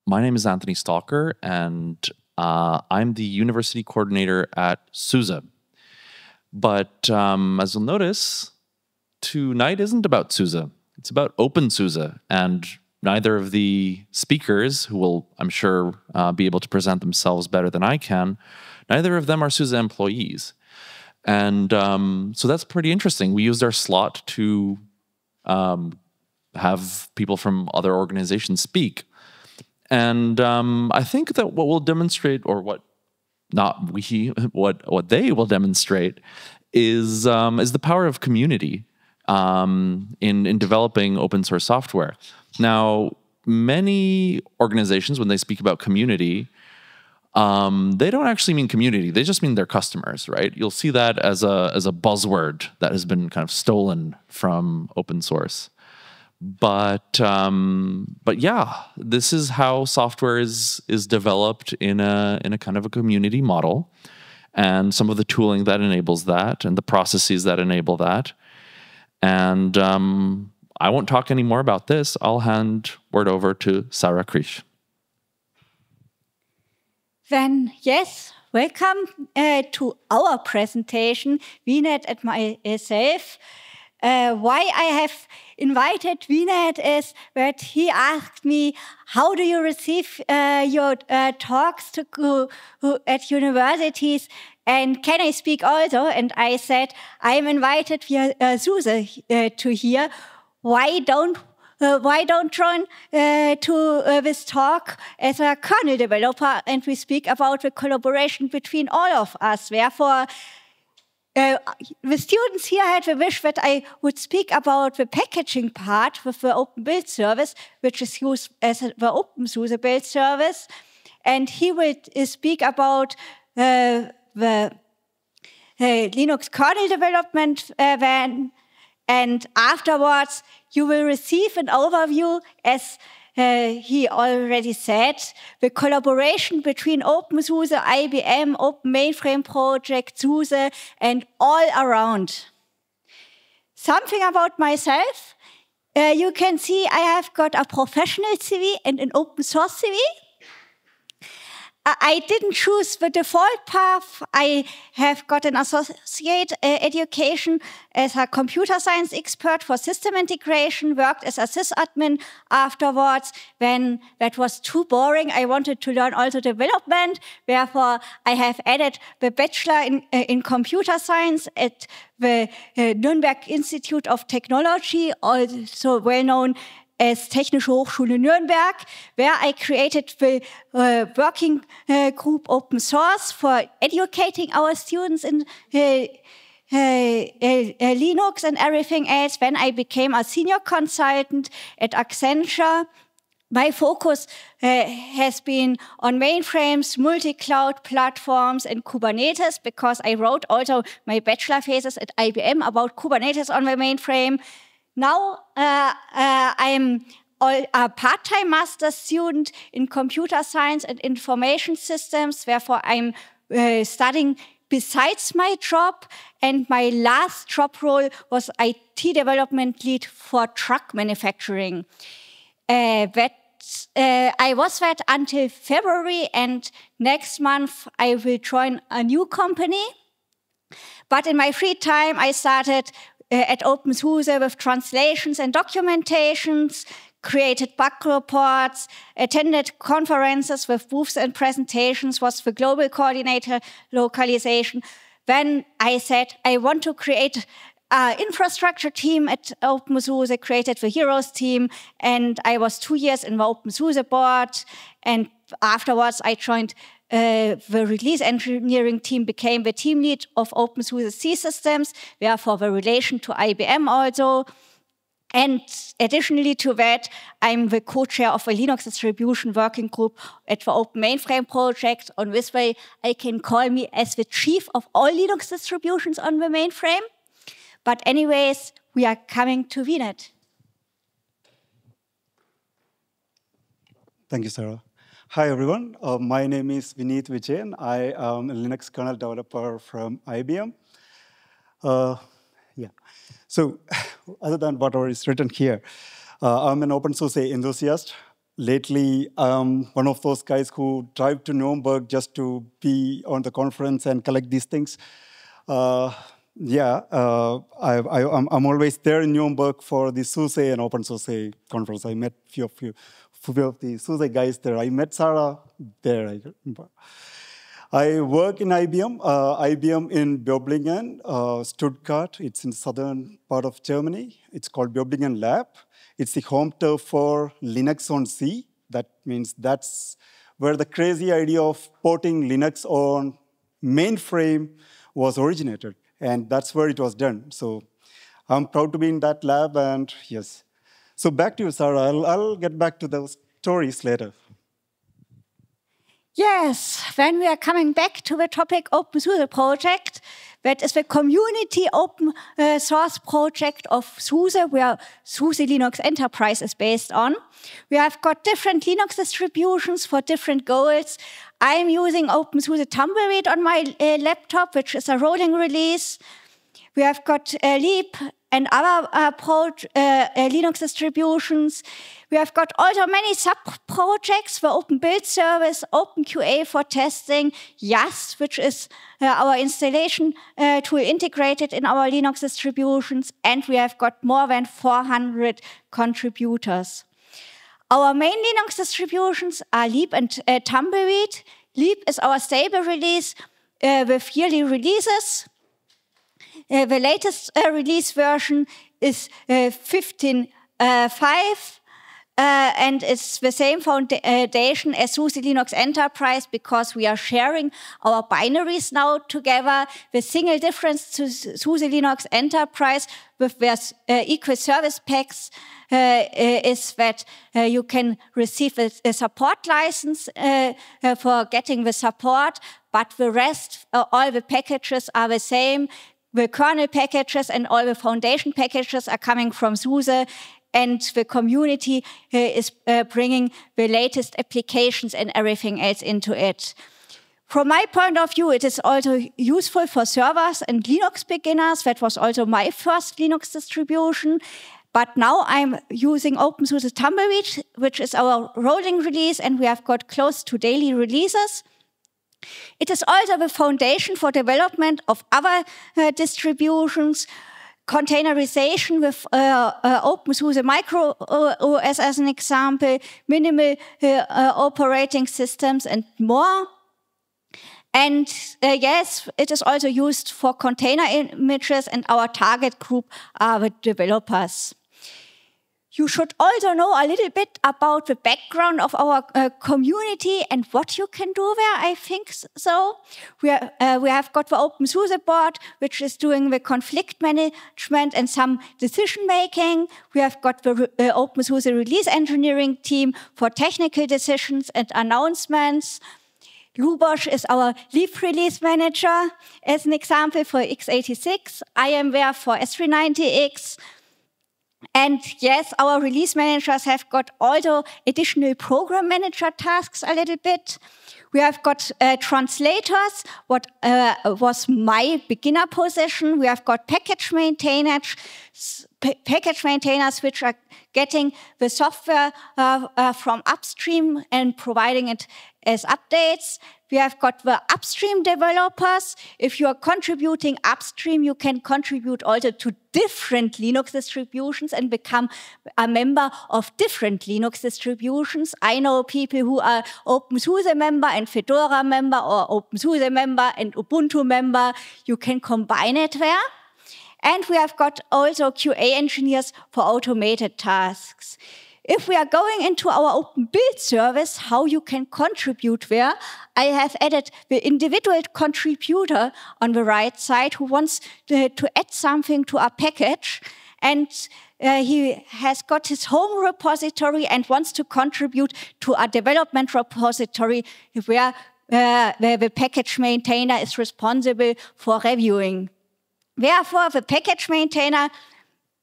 My name is Anthony Stalker, and I'm the university coordinator at SUSE. But as you'll notice, tonight isn't about SUSE. It's about openSUSE, and neither of the speakers, who will, I'm sure, be able to present themselves better than I can, neither of them are SUSE employees. And so that's pretty interesting. We used our slot to have people from other organizations speak. And I think that what we'll demonstrate, or what they will demonstrate, is the power of community in developing open source software. Now, many organizations, when they speak about community, they don't actually mean community. They just mean their customers, right? You'll see that as a buzzword that has been kind of stolen from open source. But yeah, this is how software is developed in a kind of a community model, and some of the tooling that enables that, and the processes that enable that. And I won't talk any more about this. I'll hand word over to Sarah Krisch. Then, yes, welcome to our presentation, VNet and myself. Why I have invited VNet is that he asked me, how do you receive your talks to go at universities? And can I speak also? And I said, I'm invited via SUSE to here. Why don't join to this talk as a kernel developer, and we speak about the collaboration between all of us. Therefore, the students here had the wish that I would speak about the packaging part with the Open Build Service, which is used as the openSUSE build service. And he will speak about the Linux Kernel Development van. And afterwards, you will receive an overview, as he already said, the collaboration between openSUSE, IBM, Open Mainframe project, SUSE, and all around. Something about myself. You can see I have got a professional CV and an open source CV. I didn't choose the default path. I have got an associate education as a computer science expert for system integration, worked as a sysadmin afterwards. When that was too boring, I wanted to learn also development. Therefore, I have added the bachelor in computer science at the Nürnberg Institute of Technology, also well known as Technische Hochschule Nürnberg, where I created the working group open source for educating our students in Linux and everything else. When I became a senior consultant at Accenture, my focus has been on mainframes, multi-cloud platforms, and Kubernetes, because I wrote also my bachelor thesis at IBM about Kubernetes on the mainframe. Now I'm a part-time master student in computer science and information systems. Therefore, I'm studying besides my job. And my last job role was IT development lead for truck manufacturing. I was that until February, and next month I will join a new company. But in my free time, I started at openSUSE with translations and documentations, created bug reports, attended conferences with booths and presentations, was the global coordinator localization. Then I said, I want to create an infrastructure team at openSUSE, created the Heroes team, and I was 2 years in the openSUSE board, and afterwards I joined the release engineering team, became the team lead of openSUSE C systems, therefore the relation to IBM also. And additionally to that, I'm the co-chair of a Linux distribution working group at the Open Mainframe project. On this way, I can call me as the chief of all Linux distributions on the mainframe. But anyways, we are coming to VNet. Thank you, Sarah. Hi, everyone. My name is Vineet Vijayan. I am a Linux kernel developer from IBM. So other than whatever is written here, I'm an openSUSE enthusiast. lately, one of those guys who drive to Nuremberg just to be on the conference and collect these things. I'm always there in Nuremberg for the SUSE and openSUSE conference. I met few of the SUSE guys there. I met Sarah there, I remember. I work in IBM, IBM in Böblingen, Stuttgart. It's in the southern part of Germany. It's called Böblingen Lab. It's the home turf for Linux on C. That means that's where the crazy idea of porting Linux on mainframe was originated. And that's where it was done. So I'm proud to be in that lab, and yes. So back to you, Sarah. I'll get back to those stories later. Yes, when we are coming back to the topic openSUSE project, that is the community open source project of SUSE, where SUSE Linux Enterprise is based on. We have got different Linux distributions for different goals. I'm using openSUSE Tumbleweed on my laptop, which is a rolling release. We have got Leap and other Linux distributions. We have got also many sub-projects for Open Build Service, OpenQA for testing, YAS, which is our installation tool integrated in our Linux distributions, and we have got more than 400 contributors. Our main Linux distributions are Leap and Tumbleweed. Leap is our stable release with yearly releases. The latest release version is 15.5, and it's the same foundation as SUSE Linux Enterprise because we are sharing our binaries now together. The single difference to SUSE Linux Enterprise with their equal service packs is that you can receive a support license for getting the support, but the rest, all the packages are the same. The kernel packages and all the foundation packages are coming from SUSE, and the community is bringing the latest applications and everything else into it. From my point of view, it is also useful for servers and Linux beginners. That was also my first Linux distribution. But now I'm using openSUSE Tumbleweed, which is our rolling release, and we have got close to daily releases. It is also the foundation for development of other distributions, containerization with openSUSE Micro OS as an example, minimal operating systems, and more. And yes, it is also used for container images, and our target group are the developers. You should also know a little bit about the background of our community and what you can do there, I think so. We have got the openSUSE board, which is doing the conflict management and some decision making. We have got the openSUSE release engineering team for technical decisions and announcements. Luboš is our leaf release manager, as an example, for x86. I am there for S390X. And yes, our release managers have got also additional program manager tasks a little bit. We have got translators, what was my beginner position. We have got package maintainers which are getting the software from upstream and providing it as updates. We have got the upstream developers. If you are contributing upstream, you can contribute also to different Linux distributions and become a member of different Linux distributions. I know people who are openSUSE member and Fedora member, or openSUSE member and Ubuntu member. You can combine it there. And we have got also QA engineers for automated tasks. If we are going into our open build service, how you can contribute there, I have added the individual contributor on the right side who wants to add something to our package. And he has got his home repository and wants to contribute to a development repository where the package maintainer is responsible for reviewing. Therefore, the package maintainer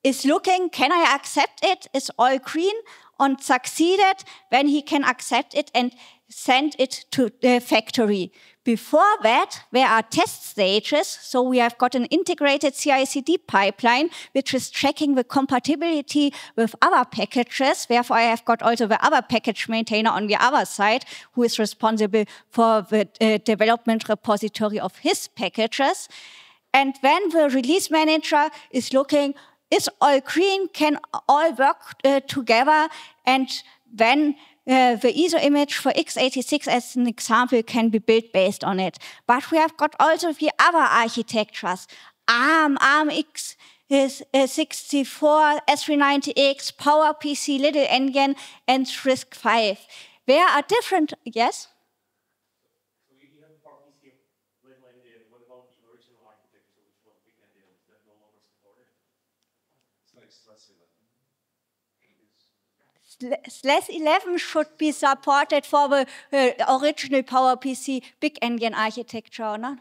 is looking, can I accept it? It's all green and succeeded when he can accept it and send it to the factory. Before that, there are test stages. So we have got an integrated CI/CD pipeline, which is checking the compatibility with other packages. Therefore, I have got also the other package maintainer on the other side, who is responsible for the development repository of his packages. And then the release manager is looking, is all green, can all work together, and then the ISO image for x86 as an example can be built based on it. But we have got also the other architectures, ARM, ARMX, is 64, S390X, PowerPC, Little Endian, and RISC-V. There are different, yes? So you have PowerPC, Little Endian. What about the original architecture, which was Big Endian? Is that no longer supported? It's like /11 should be supported for the original PowerPC Big Endian architecture, no?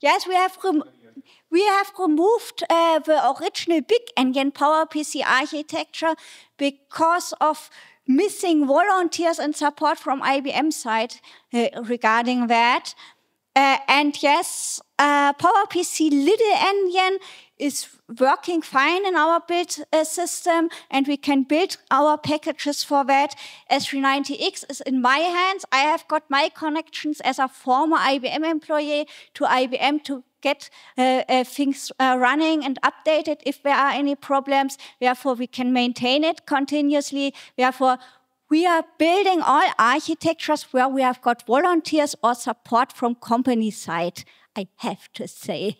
Yes, we have removed the original Big Endian PowerPC architecture because of missing volunteers and support from IBM side regarding that. And yes, PowerPC Little Endian is working fine in our build system, and we can build our packages for that. S390X is in my hands. I have got my connections as a former IBM employee to IBM to get things running and updated if there are any problems. Therefore, we can maintain it continuously. Therefore, we are building all architectures where we have got volunteers or support from company side, I have to say.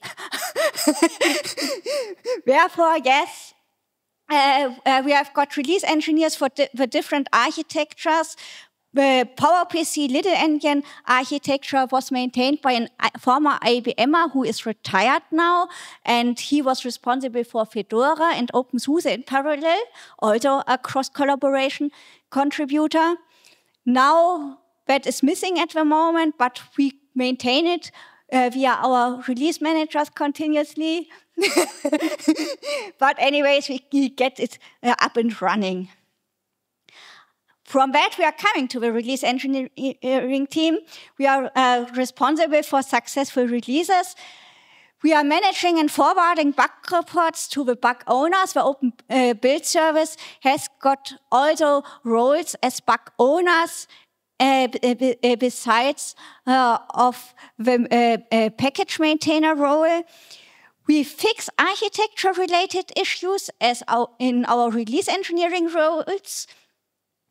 Therefore, yes, we have got release engineers for the different architectures. The PowerPC Little Endian architecture was maintained by a former IBMer who is retired now, and he was responsible for Fedora and openSUSE in parallel, also a cross-collaboration contributor. Now that is missing at the moment, but we maintain it via our release managers continuously. But anyways, we get it up and running. From that, we are coming to the release engineering team. We are responsible for successful releases. We are managing and forwarding bug reports to the bug owners. The Open Build Service has got also roles as bug owners besides of the package maintainer role. We fix architecture-related issues as in our release engineering roles.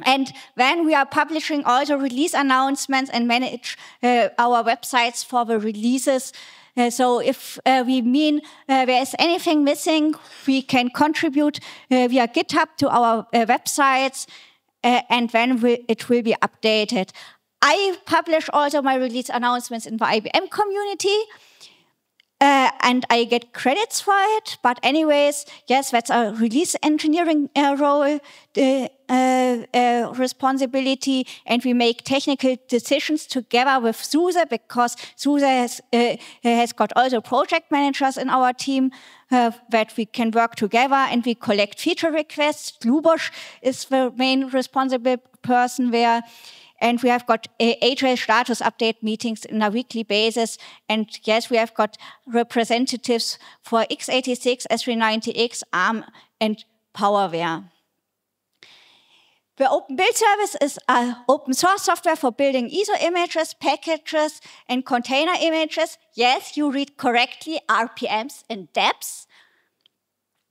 And then we are publishing also release announcements and manage our websites for the releases. So if we mean there is anything missing, we can contribute via GitHub to our websites, and then it will be updated. I publish also my release announcements in the IBM community, and I get credits for it. But anyways, yes, that's a release engineering role responsibility, and we make technical decisions together with SUSE, because SUSE has got also project managers in our team that we can work together, and we collect feature requests. Luboš is the main responsible person there. And we have got agile status update meetings on a weekly basis. And yes, we have got representatives for x86, S390X, ARM, and PowerWare. The Open Build Service is an open source software for building ISO images, packages, and container images. Yes, you read correctly, RPMs and depths.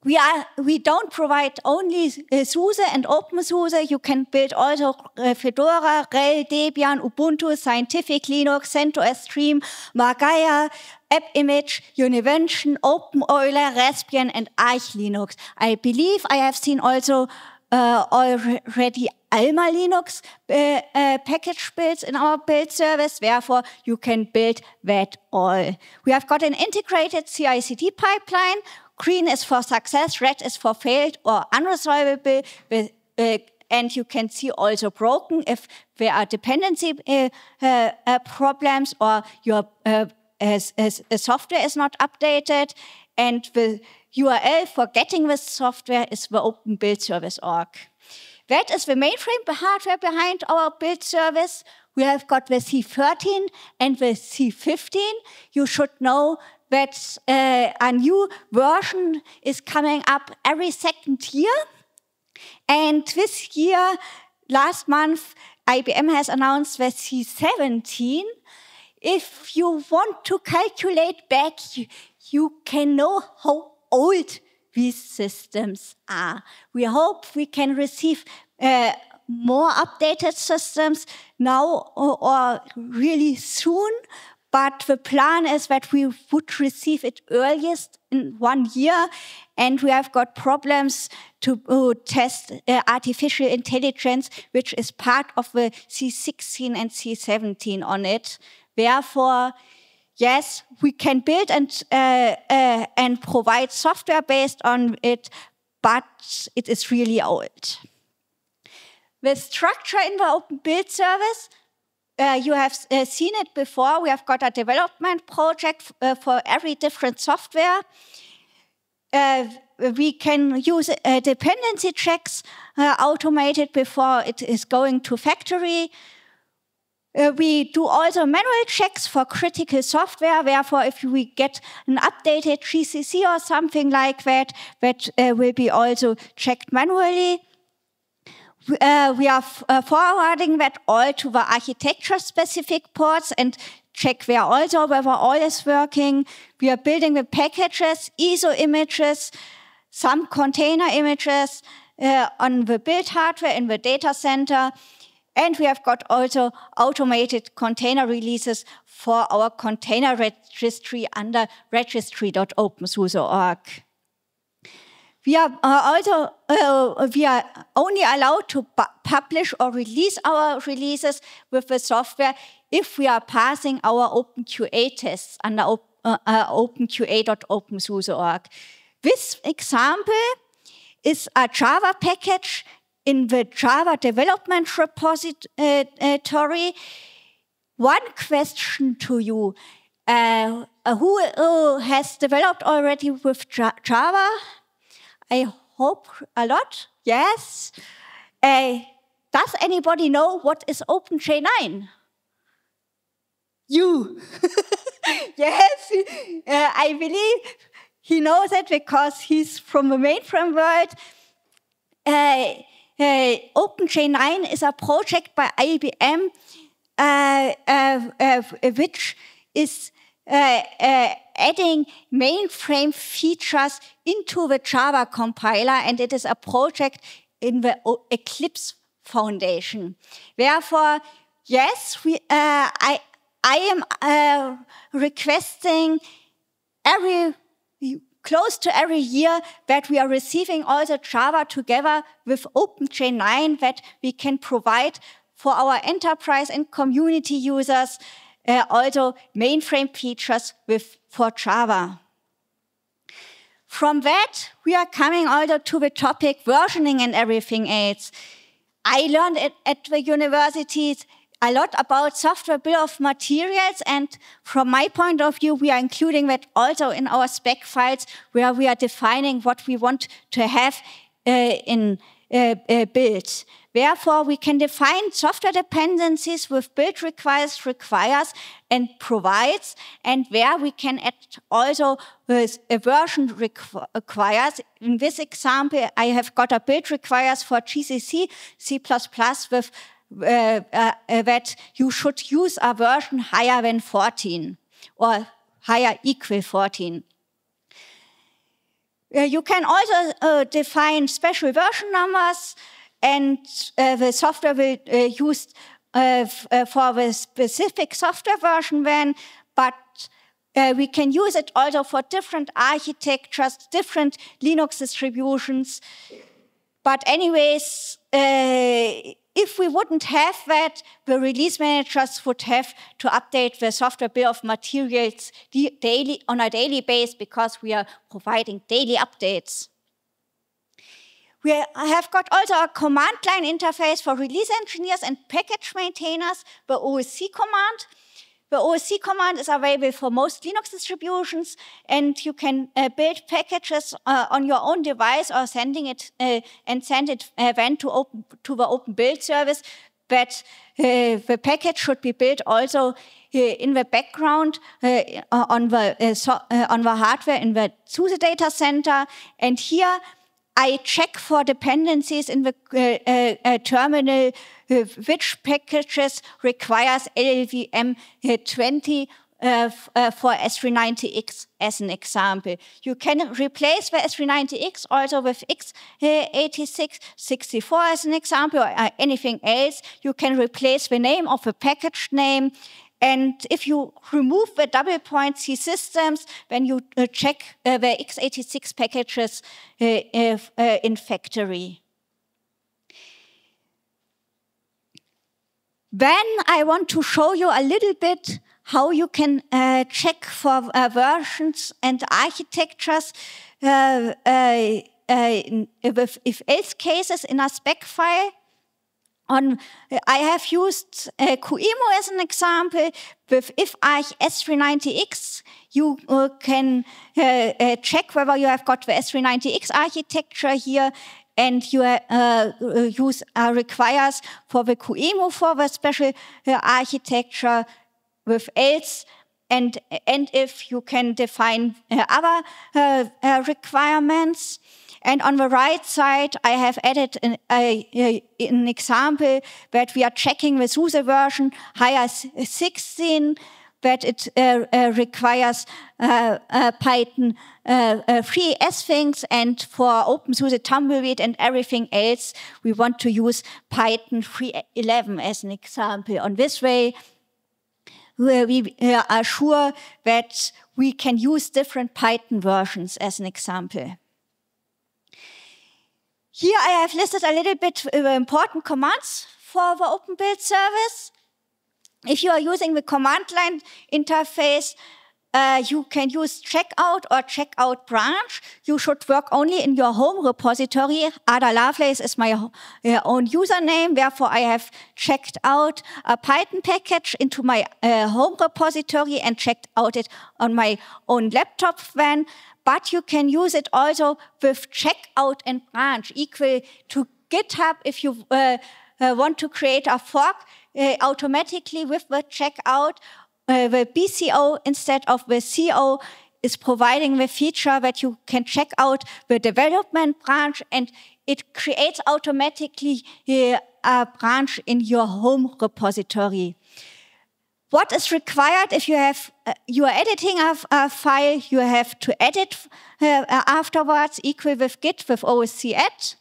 We don't provide only SUSE and openSUSE. You can build also Fedora, RHEL, Debian, Ubuntu, Scientific Linux, CentOS Stream, Margaya, AppImage, Univention, OpenEuler, Raspbian, and Arch Linux. I believe I have seen also already Alma Linux package builds in our build service. Therefore, you can build that all. We have got an integrated CI/CD pipeline. Green is for success, red is for failed or unresolvable, and you can see also broken if there are dependency problems or your software is not updated. And the URL for getting this software is the Open Build Service org. That is the mainframe hardware behind our build service. We have got the C13 and the C15. You should know that a new version is coming up every second year. And this year, last month, IBM has announced the C17. If you want to calculate back, you can know how old these systems are. We hope we can receive more updated systems now or really soon, but the plan is that we would receive it earliest in 1 year, and we have got problems to test artificial intelligence, which is part of the C16 and C17 on it. Therefore, yes, we can build and provide software based on it, but it is really old. The structure in the Open Build Service, you have seen it before. We have got a development project for every different software. We can use dependency checks automated before it is going to factory. We do also manual checks for critical software. Therefore, if we get an updated GCC or something like that, that will be also checked manually. We are forwarding that all to the architecture-specific ports and check there also whether all is working. We are building the packages, ISO images, some container images on the build hardware in the data center. And we have got also automated container releases for our container registry under registry.opensuse.org. We are only allowed to publish or release our releases with the software if we are passing our OpenQA tests under openqa.opensuse.org. This example is a Java package in the Java development repository. One question to you, who has developed already with Java? I hope a lot, yes. Does anybody know what is OpenJ9? You. Yes, I believe he knows it because he's from the mainframe world. OpenJ9 is a project by IBM which is adding mainframe features into the Java compiler, and it is a project in the Eclipse Foundation. Therefore, yes, I am requesting close to every year that we are receiving also Java together with OpenJ9 that we can provide for our enterprise and community users also mainframe features for Java. From that, we are coming also to the topic versioning and everything else. I learned at the universities a lot about software bill of materials, and from my point of view, we are including that also in our spec files where we are defining what we want to have in build. Therefore, we can define software dependencies with build requires, and provides, and where we can add also with a version requires. In this example, I have got a build requires for GCC, C++ with that you should use a version higher than 14 or higher equal 14. You can also define special version numbers, and the software will use for the specific software version then, but we can use it also for different architectures, different Linux distributions. But anyways, if we wouldn't have that, the release managers would have to update the software bill of materials on a daily basis because we are providing daily updates. We have got also a command line interface for release engineers and package maintainers, the OSC command. The OSC command is available for most Linux distributions, and you can build packages on your own device or send it then to the Open Build service. But the package should be built also in the background on the hardware in the SUSE data center. And here I check for dependencies in the terminal which packages requires LLVM 20 for S390X as an example. You can replace the S390X also with x86 64 as an example, or anything else. You can replace the name of the package name. And if you remove the double point C systems, then you check the x86 packages in factory. Then I want to show you a little bit how you can check for versions and architectures with if-else cases in a spec file. I have used QEMU as an example. With if-arch S390X, you can check whether you have got the S390X architecture here, and you requires for the QEMU for the special architecture. With else and if you can define other requirements. And on the right side, I have added an example that we are checking the SUSE version higher 16, that it requires Python 3 S-Things, and for openSUSE Tumbleweed and everything else, we want to use Python 3.11 as an example. On this way, we are sure that we can use different Python versions as an example. Here I have listed a little bit important commands for the Open Build service. If you are using the command line interface, you can use checkout or checkout branch. You should work only in your home repository. Ada Lovelace is my own username. Therefore, I have checked out a Python package into my home repository and checked out it on my own laptop then. But you can use it also with checkout and branch equal to GitHub if you want to create a fork automatically with the checkout. The BCO instead of the CO is providing the feature that you can check out the development branch, and it creates automatically a branch in your home repository. What is required if you are editing a file, you have to edit afterwards, equal with Git with OSC add.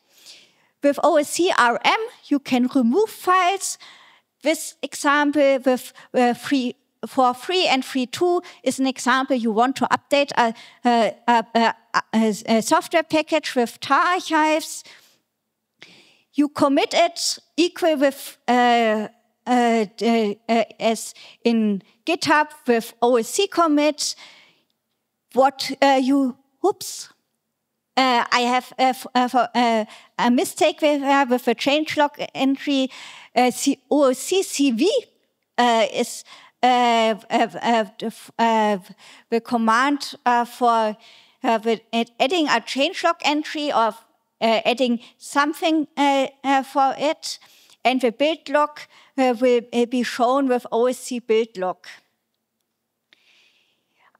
With OSC RM, you can remove files. This example with for 3 and 3.2 is an example you want to update a software package with tar archives. You commit it equal with as in GitHub with OSC commit. What I have a mistake with the changelog entry. OSC CV is the command for adding a changelog entry or adding something for it, and the build log will be shown with OSC build log.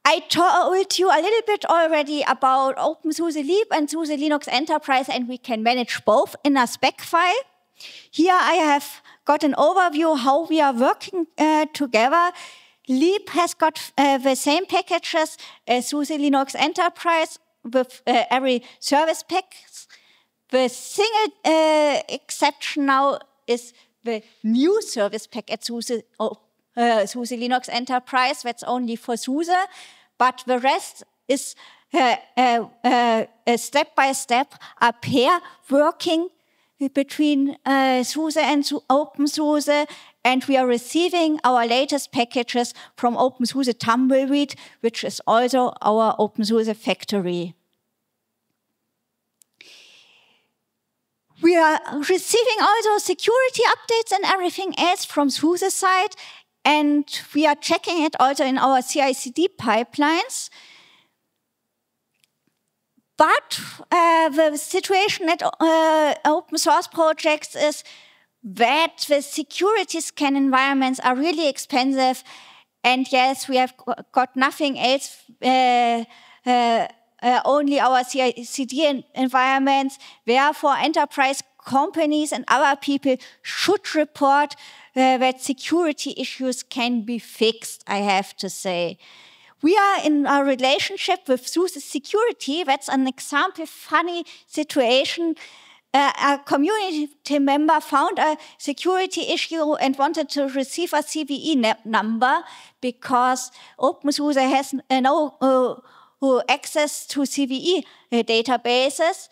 I told you a little bit already about openSUSE Leap and SUSE Linux Enterprise, and we can manage both in a spec file. Here I have got an overview how we are working together. Leap has got the same packages as SUSE Linux Enterprise with every service pack. The single exception now is the new service pack at SUSE Linux Enterprise. That's only for SUSE, but the rest is step by step a pair working between SUSE and openSUSE, and we are receiving our latest packages from openSUSE Tumbleweed, which is also our openSUSE factory. We are receiving also security updates and everything else from SUSE side, and we are checking it also in our CI/CD pipelines. But the situation at open source projects is that the security scan environments are really expensive, and yes, we have got nothing else, only our CI/CD environments. Therefore, enterprise companies and other people should report that security issues can be fixed, I have to say. We are in a relationship with SUSE security. That's an example, funny situation. A community member found a security issue and wanted to receive a CVE number because openSUSE has no access to CVE databases.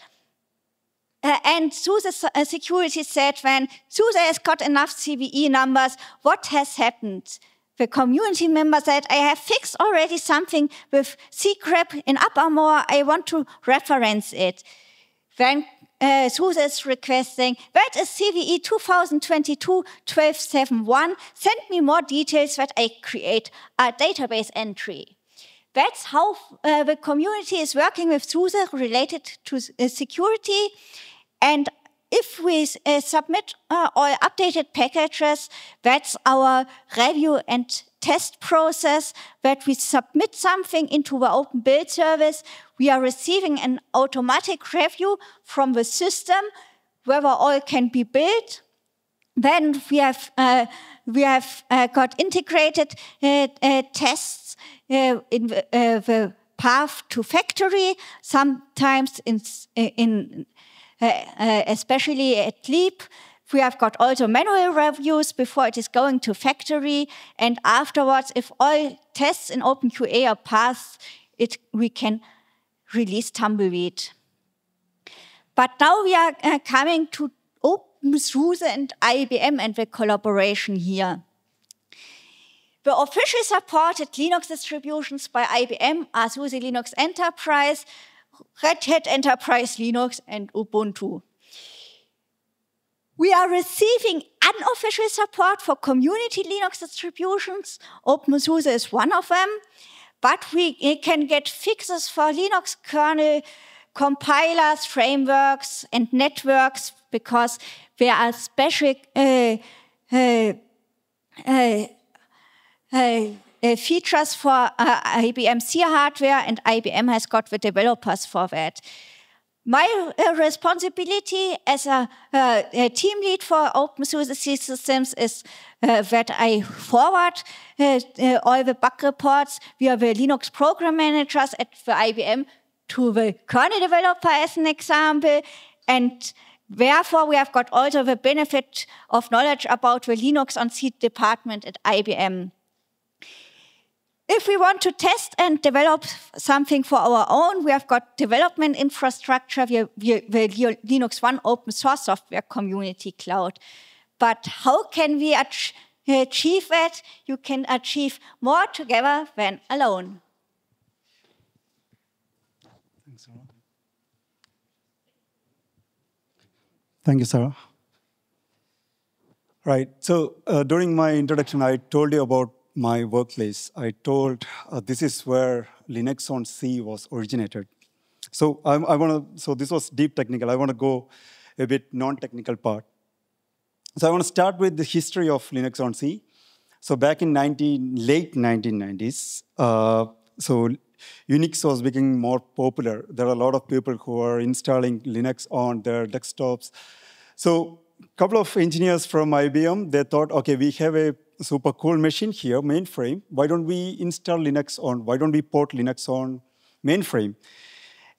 And SUSE security said, when SUSE has got enough CVE numbers, what has happened? The community member said, I have fixed already something with cgrep in UpperMore. I want to reference it. Then SUSE is requesting, that is CVE 2022-1271. Send me more details that I create a database entry. That's how the community is working with SUSE related to security. And if we submit all updated packages, that's our review and test process, that we submit something into the open build service. We are receiving an automatic review from the system, whether all can be built. Then we have got integrated tests in the path to factory, sometimes especially at Leap. We have got also manual reviews before it is going to factory, and afterwards, if all tests in OpenQA are passed, we can release Tumbleweed. But now we are coming to openSUSE and IBM and the collaboration here. The official supported Linux distributions by IBM are SUSE Linux Enterprise, Red Hat Enterprise Linux, and Ubuntu. We are receiving unofficial support for community Linux distributions. openSUSE is one of them, but we can get fixes for Linux kernel, compilers, frameworks, and networks, because there are special features for IBM C hardware, and IBM has got the developers for that. My responsibility as a team lead for openSUSE systems is that I forward all the bug reports via the Linux program managers at the IBM to the kernel developer as an example, and therefore we have got also the benefit of knowledge about the Linux on C department at IBM. If we want to test and develop something for our own, we have got development infrastructure, the Linux One open source software community cloud. But how can we achieve that? You can achieve more together than alone. Thanks, Sarah. Thank you, Sarah. Right, so during my introduction, I told you about my workplace. I told this is where Linux on C was originated. So so this was deep technical. I want to go a bit non-technical part. So I want to start with the history of Linux on C. So back in late 1990s, so Unix was becoming more popular. There are a lot of people who are installing Linux on their desktops. So a couple of engineers from IBM, they thought, okay, we have a super cool machine here, mainframe. Why don't we install Linux on, why don't we port Linux on mainframe?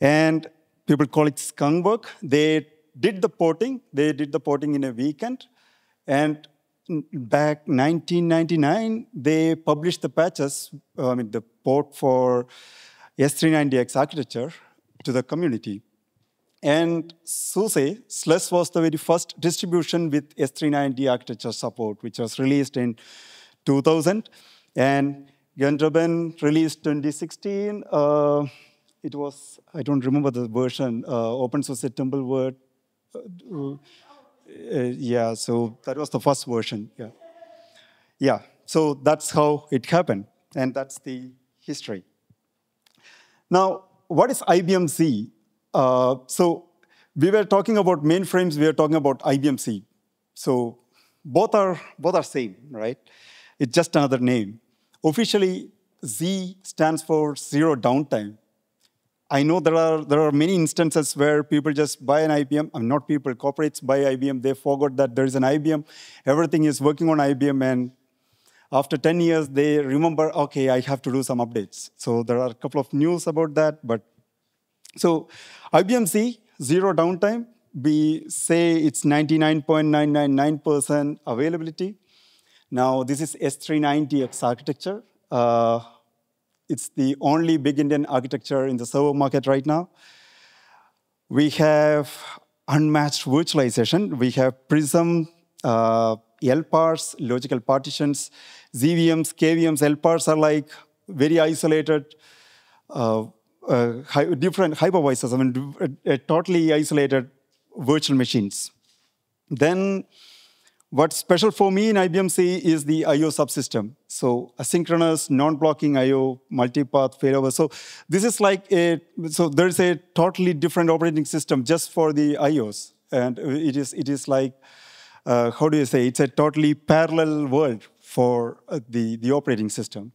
And people call it skunkwork. They did the porting. They did the porting in a weekend. And back 1999, they published the patches, the port for S390X architecture to the community. And SUSE, SLUS was the very first distribution with S390 architecture support, which was released in 2000. And Gendreben released 2016. It was, I don't remember the version, openSUSE Tumbleword. Yeah, so that was the first version, yeah. Yeah, So that's how it happened, and that's the history. Now, what is IBM Z? So we were talking about mainframes, we are talking about IBM Z. So both are same, right? It's just another name. Officially, Z stands for zero downtime. I know there are many instances where people just buy an IBM, not people, corporates buy IBM, they forgot that there is an IBM, everything is working on IBM, and after 10 years, they remember, okay, I have to do some updates. So there are a couple of news about that, but so IBM Z, zero downtime, we say it's 99.999% availability. Now, this is S390X architecture. It's the only big Indian architecture in the server market right now. We have unmatched virtualization. We have Prism, LPARs, logical partitions, ZVMs, KVMs. LPARs are like very isolated, different hypervisors. I mean, totally isolated virtual machines. Then, what's special for me in IBM Z is the I/O subsystem. So asynchronous, non-blocking I/O, multipath failover. So this is like so there's a totally different operating system just for the I/Os, and it is like how do you say? It's a totally parallel world for the operating system.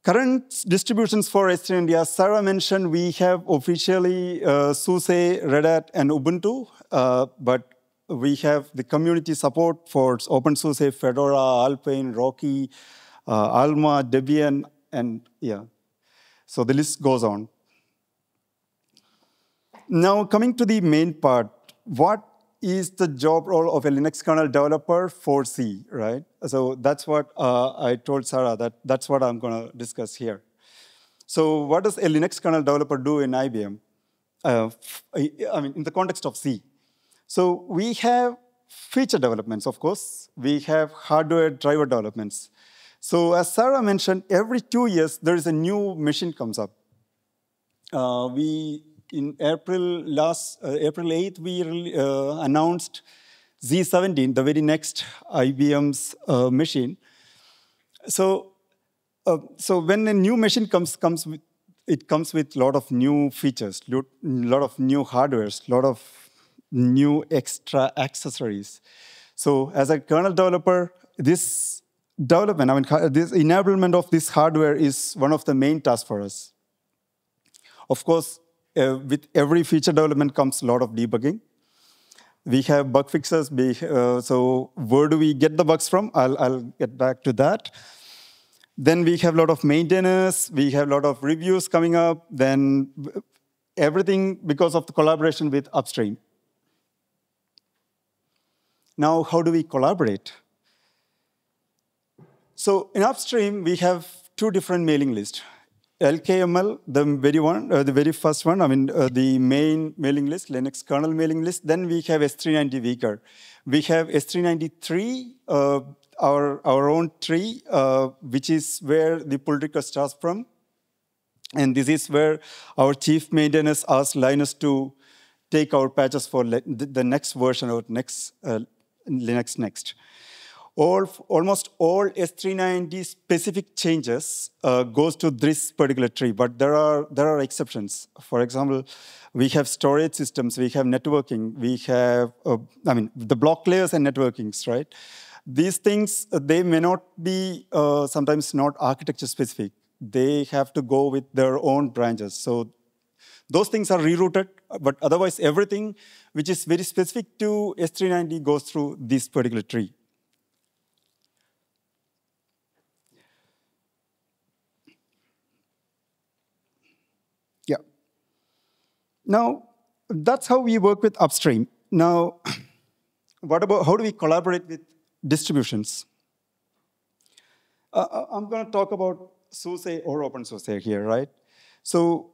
Current distributions for S390, as Sarah mentioned, we have officially SUSE, Red Hat, and Ubuntu, but we have the community support for openSUSE, Fedora, Alpine, Rocky, Alma, Debian, and yeah. So the list goes on. Now, coming to the main part, what is the job role of a Linux kernel developer for C, right? So that's what I told Sarah, that's what I'm going to discuss here. So what does a Linux kernel developer do in IBM? I mean, in the context of C. So we have feature developments, of course. We have hardware driver developments. So as Sarah mentioned, every 2 years, there is a new machine comes up. In April 8th, we announced Z17, the very next IBM's machine. So when a new machine comes with a lot of new features, a lot of new hardwares, a lot of new extra accessories. So as a kernel developer, this development, I mean, this enablement of this hardware is one of the main tasks for us. Of course, with every feature development comes a lot of debugging. We have bug fixes. So where do we get the bugs from? I'll get back to that. Then we have a lot of maintenance. We have a lot of reviews coming up. Then everything because of the collaboration with upstream. Now, how do we collaborate? So in upstream, we have 2 different mailing lists. LKML, the very first one, I mean, the main mailing list, Linux kernel mailing list. Then we have S390 Weaker. We have S393, our own tree, which is where the pull request starts from. And this is where our chief maintainers ask Linus to take our patches for the next version or next Linux Next. Almost all S390 specific changes goes to this particular tree, but there are exceptions. For example, we have storage systems, we have networking, we have, I mean, the block layers and networkings, right? These things, they may not be sometimes not architecture specific. They have to go with their own branches. So those things are rerouted, but otherwise everything which is very specific to S390 goes through this particular tree. Yeah. Now, that's how we work with upstream. Now, what about how do we collaborate with distributions? I'm going to talk about SUSE or openSUSE here, right? So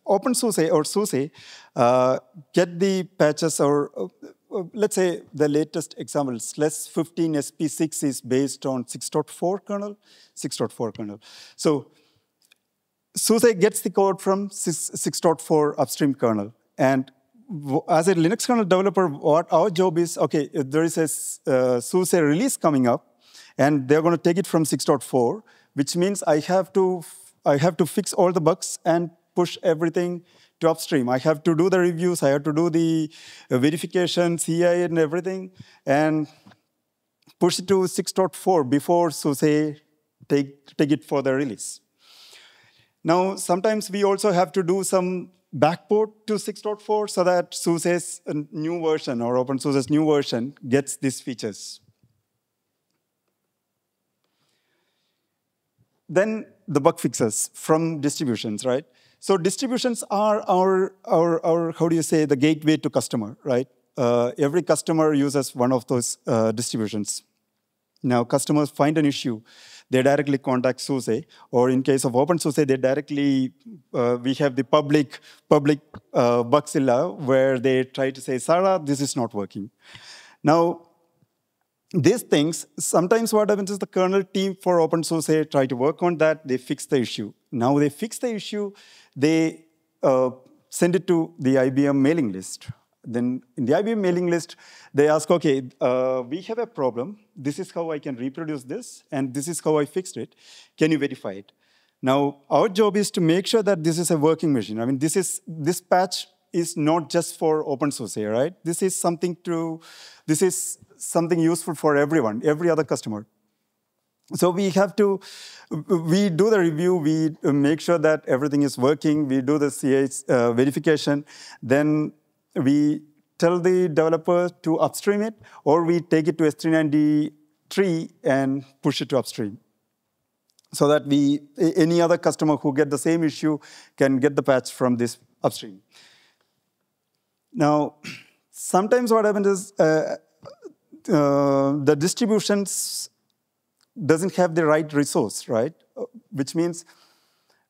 openSUSE or SUSE get the patches, or let's say the latest example, SLES 15 SP6 is based on 6.4 kernel, 6.4 kernel. So SUSE gets the code from 6.4 upstream kernel. And as a Linux kernel developer, what our job is, okay, if there is a SUSE release coming up, and they're going to take it from 6.4, which means I have to fix all the bugs and push everything to upstream. I have to do the reviews, I have to do the verification, CI and everything, and push it to 6.4 before SUSE take it for the release. Now, sometimes we also have to do some backport to 6.4 so that SUSE's new version or openSUSE's new version gets these features. Then the bug fixes from distributions, right? So distributions are our how do you say, the gateway to customer, right? Every customer uses one of those distributions. Now, customers find an issue, they directly contact SUSE, or in case of openSUSE, they directly, we have the public Bugzilla, where they try to say, Sarah, this is not working. Now, these things, sometimes what happens is the kernel team for openSUSE try to work on that, they fix the issue. Now they fix the issue, they send it to the IBM mailing list. Then in the IBM mailing list, they ask, okay, we have a problem. This is how I can reproduce this, and this is how I fixed it. Can you verify it? Now, our job is to make sure that this is a working machine. I mean, this patch is not just for openSUSE, right? This is something useful for everyone, every other customer. So we do the review, we make sure that everything is working, we do the CI verification, then we tell the developer to upstream it, or we take it to S393 and push it to upstream, so that any other customer who get the same issue can get the patch from this upstream. Now, sometimes what happens is the distributions doesn't have the right resource, right? Which means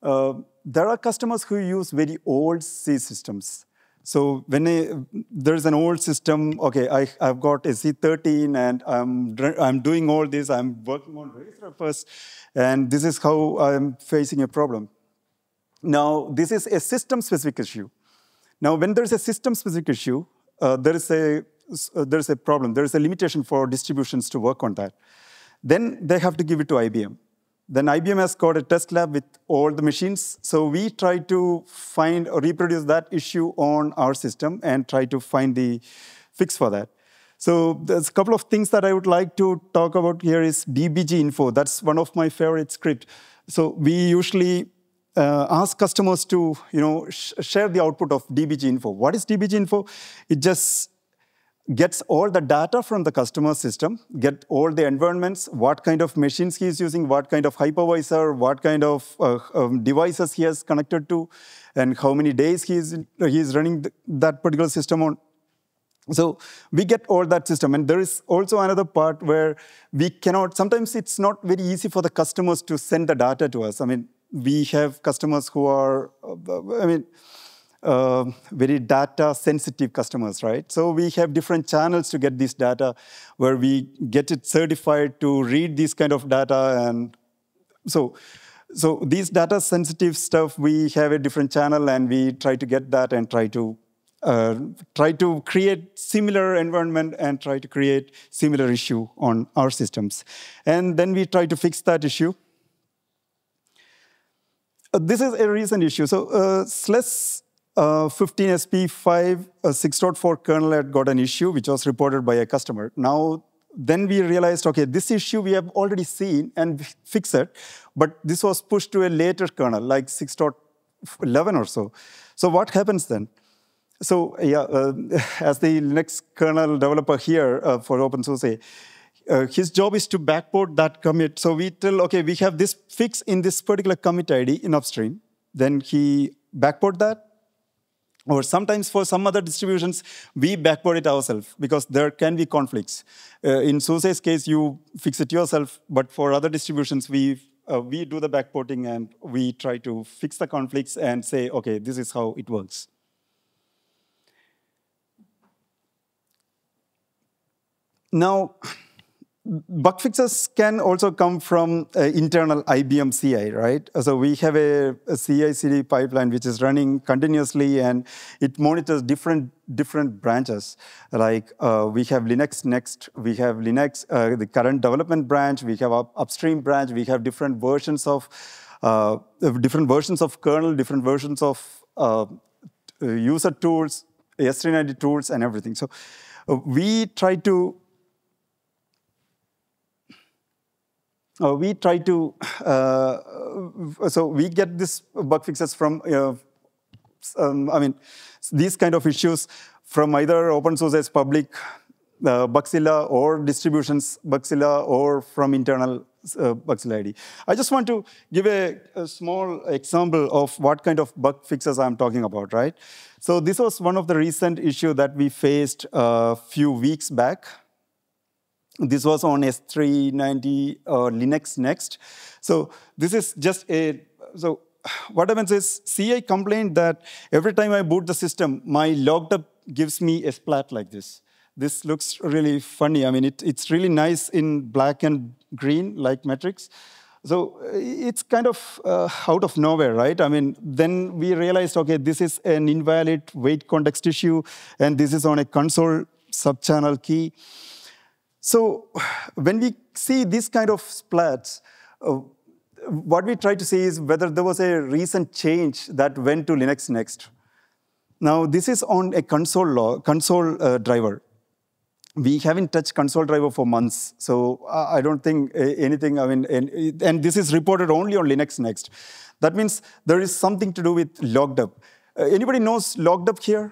there are customers who use very old C systems. So when there's an old system, okay, I've got a C13 and I'm doing all this, I'm working on various wrappers, and this is how I'm facing a problem. Now, this is a system-specific issue. Now, when there's a system-specific issue, there's a problem. There's a limitation for distributions to work on that. Then they have to give it to IBM. Then IBM has got a test lab with all the machines. So we try to find or reproduce that issue on our system and try to find the fix for that. So there's a couple of things that I would like to talk about here is DBG info. That's one of my favorite scripts. So we usually ask customers to share the output of DBG info. What is DBG info? It just gets all the data from the customer system, get all the environments, what kind of machines he is using, what kind of hypervisor, what kind of devices he has connected to, and how many days he is running that particular system on. So we get all that system. And there is also another part where we cannot, sometimes it's not very easy for the customers to send the data to us. I mean, we have customers who are, very data-sensitive customers, right? So we have different channels to get this data where we get it certified to read this kind of data. And so these data-sensitive stuff, we have a different channel, and we try to get that and try to create similar environment and try to create similar issue on our systems. And then we try to fix that issue. This is a recent issue. So SLES 15SP5 6.4 kernel had got an issue which was reported by a customer. Now, then we realized, okay, this issue we have already seen and fixed it, but this was pushed to a later kernel, like 6.11 or so. So what happens then? So yeah, as the Linux kernel developer here for openSUSE, his job is to backport that commit. So we tell, okay, we have this fix in this particular commit ID in upstream. Then he backport that. Or sometimes for some other distributions, we backport it ourselves because there can be conflicts. In SUSE's case, you fix it yourself, but for other distributions, we do the backporting and we try to fix the conflicts and say, okay, this is how it works. Now, bug fixes can also come from internal IBM CI, right? So we have a CI/CD pipeline which is running continuously, and it monitors different branches. Like we have Linux Next, we have Linux, the current development branch, we have upstream branch, we have different versions of kernel, different versions of user tools, S390 tools, and everything. So we try to so we get this bug fixes from, these kind of issues from either openSUSE's public Bugzilla or distributions Bugzilla or from internal Bugzilla ID. I just want to give a small example of what kind of bug fixes I'm talking about, right? So this was one of the recent issues that we faced a few weeks back. This was on S390 Linux Next. So this is just so what happens is CI complained that every time I boot the system, my logged up gives me a splat like this. This looks really funny. I mean, it's really nice in black and green, like metrics. So it's kind of out of nowhere, right? I mean, then we realized, okay, this is an invalid wait context issue, and this is on a console subchannel key. So when we see this kind of splats, what we try to see is whether there was a recent change that went to Linux Next. Now, this is on a console driver. We haven't touched console driver for months, so I don't think anything, and this is reported only on Linux Next. That means there is something to do with logged up. Anybody knows logged up here?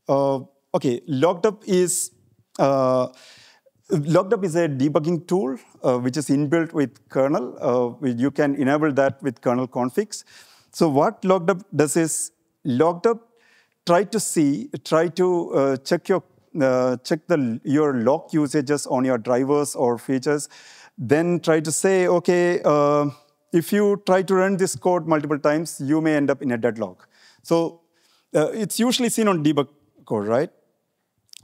Okay, logged up is a debugging tool which is inbuilt with kernel. You can enable that with kernel configs. So what logged up does is, logged up try to check your lock usages on your drivers or features, then try to say, okay, if you try to run this code multiple times, you may end up in a deadlock. So it's usually seen on debug code, right?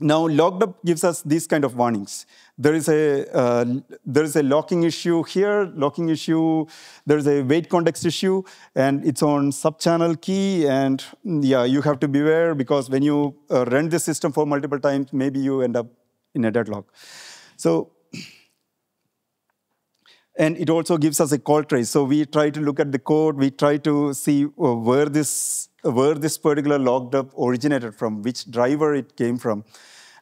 Now, logged up gives us these kind of warnings. There is a locking issue here, there is a wait context issue, and it's on subchannel key, and yeah, you have to beware because when you run the system for multiple times, maybe you end up in a deadlock. So, and it also gives us a call trace. So we try to look at the code, we try to see where this particular logged up originated from, which driver it came from.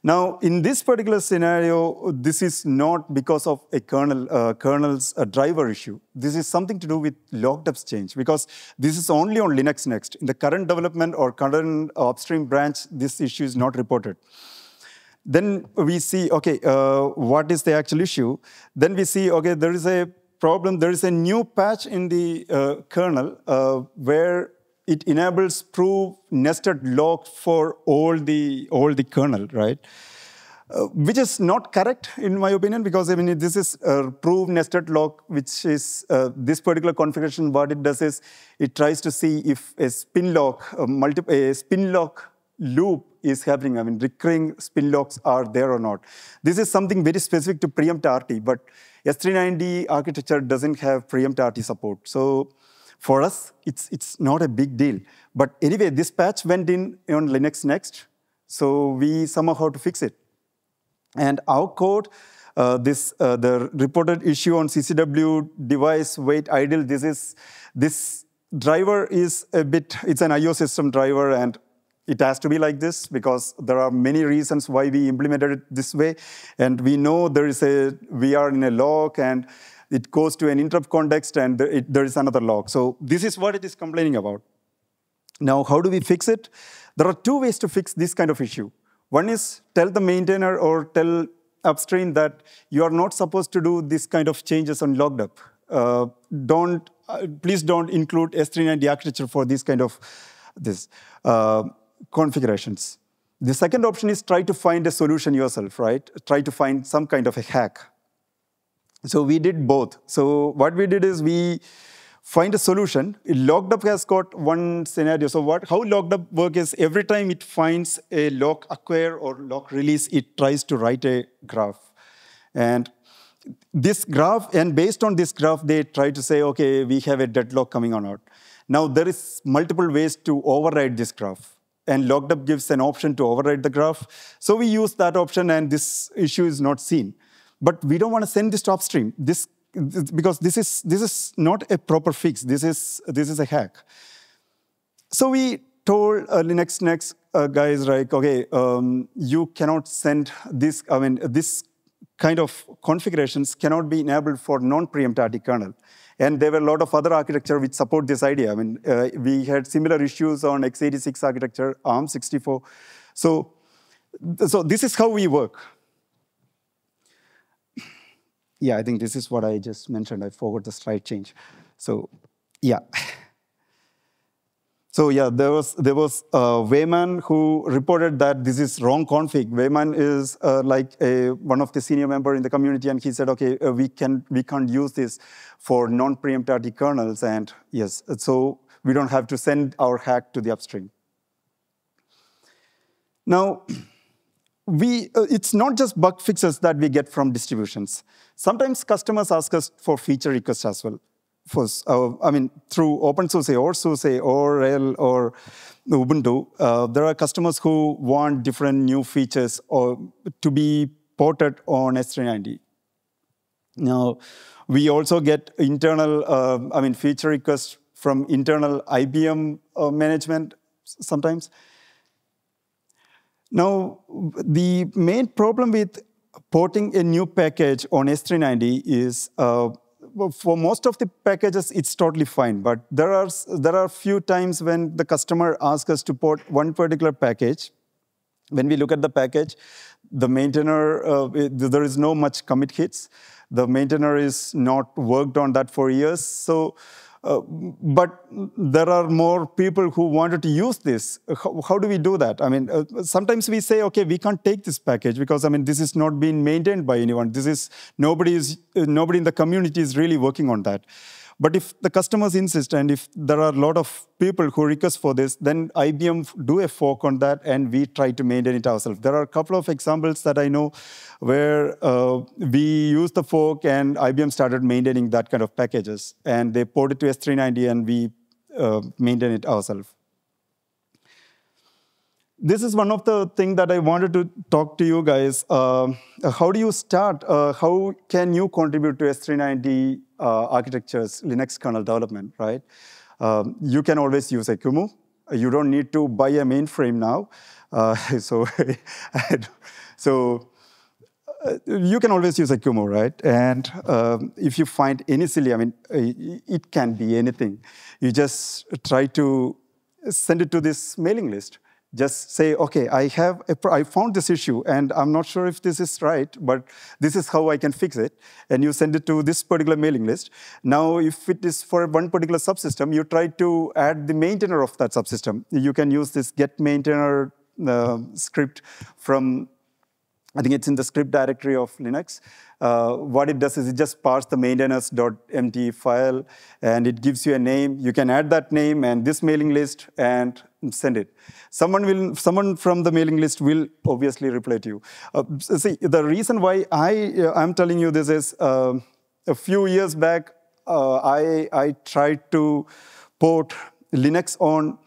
Now, in this particular scenario, this is not because of a kernel's driver issue. This is something to do with logged ups change, because this is only on Linux Next. In the current development or current upstream branch, this issue is not reported. Then we see, okay, what is the actual issue? Then we see, okay, there is a problem. There is a new patch in the kernel where it enables prove nested lock for all the kernel, right? Which is not correct in my opinion, because I mean this is prove nested lock, which is this particular configuration. What it does is it tries to see if a spin lock, a spin lock loop is happening. I mean recurring spin locks are there or not. This is something very specific to preempt RT, but S390 architecture doesn't have preempt RT support. So for us, it's not a big deal. But anyway, this patch went in on Linux Next, so we somehow have to fix it. And our code, the reported issue on CCW device wait idle, this driver is it's an IO system driver, and it has to be like this because there are many reasons why we implemented it this way. And we know we are in a lock, and it goes to an interrupt context, and there is another log. So this is what it is complaining about. Now, how do we fix it? There are two ways to fix this kind of issue. One is tell the maintainer or tell upstream that you are not supposed to do this kind of changes on logged up. Please don't include S390 architecture for this kind of configurations. The second option is try to find a solution yourself, right? Try to find some kind of a hack. So we did both. So what we did is we find a solution. Logged up has got one scenario. So how logged up work is every time it finds a lock acquire or lock release, it tries to write a graph. And this graph, and based on this graph, they try to say, okay, we have a deadlock coming or not. Now, there is multiple ways to override this graph. And lockup gives an option to override the graph. So we use that option, and this issue is not seen. But we don't want to send this to upstream. Because this is not a proper fix. This is a hack. So we told Linux Next guys, like, okay, you cannot send this. I mean, this kind of configurations cannot be enabled for non-preemptive kernel. And there were a lot of other architecture which support this idea. I mean, we had similar issues on x86 architecture, ARM64. So this is how we work. Yeah, I think this is what I just mentioned. I forgot the slide change. So, yeah. So yeah, there was Wayman who reported that this is wrong config. Wayman is like one of the senior member in the community, and he said, okay, we can't use this for non-preemptive kernels, and yes, so we don't have to send our hack to the upstream. Now, it's not just bug fixes that we get from distributions. Sometimes customers ask us for feature requests as well. I mean, through openSUSE or SUSE or RHEL or Ubuntu, there are customers who want different new features or to be ported on S390. Now, we also get internal, feature requests from internal IBM management sometimes. Now, the main problem with porting a new package on S390 is for most of the packages, it's totally fine. But there are a few times when the customer asks us to port one particular package. When we look at the package, the maintainer, there is no much commit hits. The maintainer is not worked on that for years. So, but there are more people who wanted to use this. How do we do that? I mean, sometimes we say, okay, we can't take this package because, I mean, this is not being maintained by anyone. Nobody in the community is really working on that. But if the customers insist, and if there are a lot of people who request for this, then IBM do a fork on that, and we try to maintain it ourselves. There are a couple of examples that I know where we used the fork, and IBM started maintaining that kind of packages. And they ported to S390, and we maintain it ourselves. This is one of the things that I wanted to talk to you guys. How do you start? How can you contribute to S390 architectures, Linux kernel development, right? You can always use a QEMU. You don't need to buy a mainframe now. So you can always use a QEMU, right? And if you find any silly, I mean, it can be anything. You just try to send it to this mailing list. Just say, okay, I found this issue, and I'm not sure if this is right, but this is how I can fix it. And you send it to this particular mailing list. Now, if it is for one particular subsystem, you try to add the maintainer of that subsystem. You can use this get maintainer script from, I think it's in the script directory of Linux. What it does is it just parses the maintainers.md file, and it gives you a name. You can add that name and this mailing list and send it. Someone from the mailing list will obviously reply to you. See, the reason why I'm telling you this is a few years back, I tried to port Linux on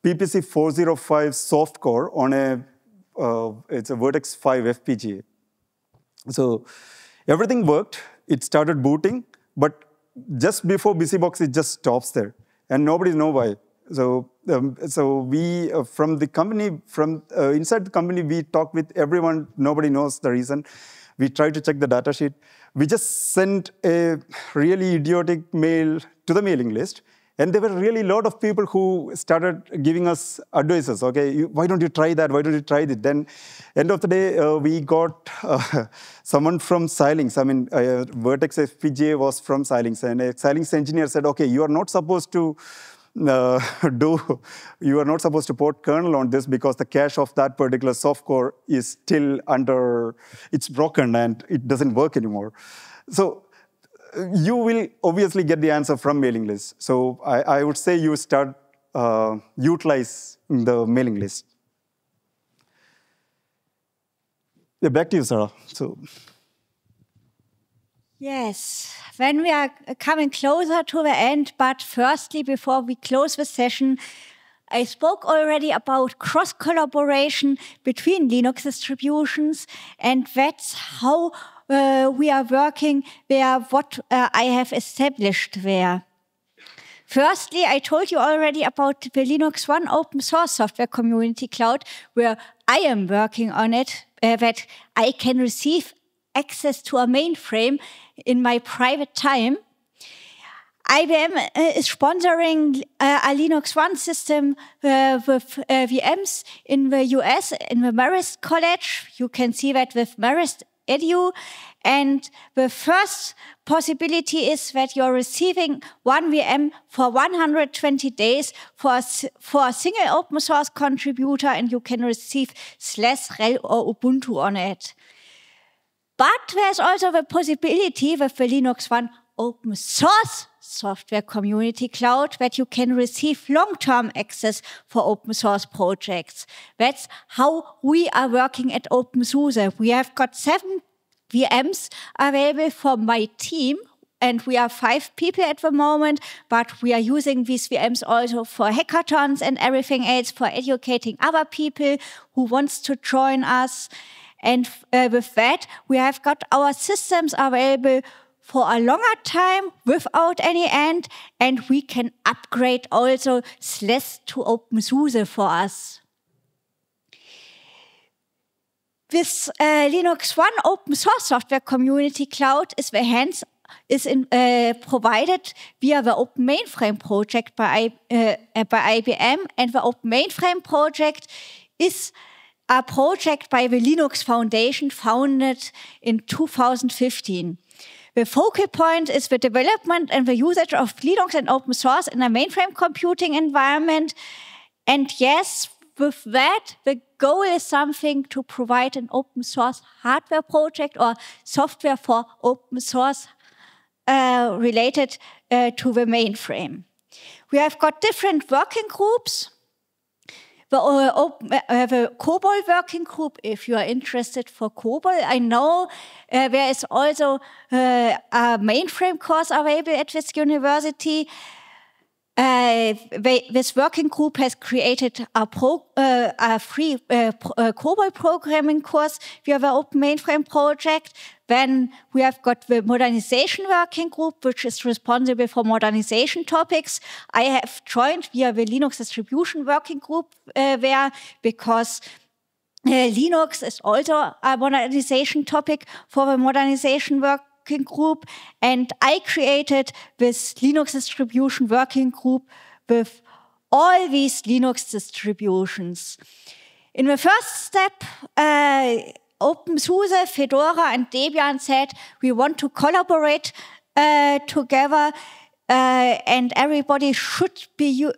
PPC 405 softcore on it's a Vertex 5 FPGA. So everything worked. It started booting, but just before BusyBox, it just stops there, and nobody knows why. So we from the company, inside the company, we talked with everyone. Nobody knows the reason. We tried to check the datasheet. We just sent a really idiotic mail to the mailing list. And there were really a lot of people who started giving us advices. Okay, why don't you try that? Why don't you try it? Then, end of the day, we got someone from Xilinx. I mean, Vertex FPGA was from Xilinx, and a Xilinx engineer said, "Okay, you are not supposed to port kernel on this because the cache of that particular softcore is still it's broken and it doesn't work anymore." So you will obviously get the answer from mailing list. So I would say you start utilize the mailing list. Yeah, back to you, Sarah. So Yes, when we are coming closer to the end, but firstly, before we close the session, I spoke already about cross-collaboration between Linux distributions, and that's how we are working there, what I have established there. Firstly, I told you already about the Linux One open source software community cloud, where I am working on it, that I can receive access to a mainframe in my private time. IBM is sponsoring a Linux One system with VMs in the US, in the Marist College. You can see that with Marist Edu. And the first possibility is that you're receiving one VM for 120 days for a single open source contributor, and you can receive /rel or Ubuntu on it. But there's also the possibility with the Linux One open source software community cloud that you can receive long-term access for open source projects. That's how we are working at openSUSE. We have got 7 VMs available for my team, and we are 5 people at the moment, but we are using these VMs also for hackathons and everything else, for educating other people who wants to join us. And with that, we have got our systems available for a longer time without any end, and we can upgrade also / to openSUSE for us. This Linux One open source software community cloud is provided via the Open Mainframe project by IBM, and the Open Mainframe project is a project by the Linux Foundation founded in 2015. The focal point is the development and the usage of Linux and open source in a mainframe computing environment. And yes, with that, the goal is something to provide an open source hardware project or software for open source related to the mainframe. We have got different working groups. The COBOL working group, if you are interested for COBOL. I know there is also a mainframe course available at this university. This working group has created a free COBOL programming course via the Open Mainframe project. Then we have got the modernization working group, which is responsible for modernization topics. I have joined via the Linux distribution working group there because Linux is also a modernization topic for the modernization working group. And I created this Linux distribution working group with all these Linux distributions. In the first step, openSUSE, Fedora, and Debian said we want to collaborate together, and everybody should be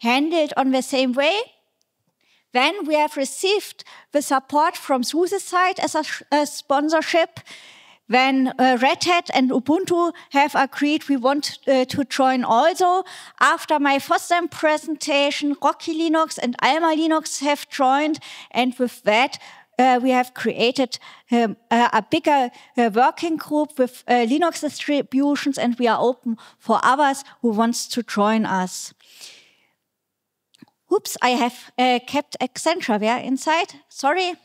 handled on the same way. Then we have received the support from SUSE side as a sponsorship. When Red Hat and Ubuntu have agreed we want to join also. After my FOSDEM presentation, Rocky Linux and Alma Linux have joined, and with that we have created a bigger working group with Linux distributions, and we are open for others who wants to join us. Oops, I have kept Accenture there inside, sorry.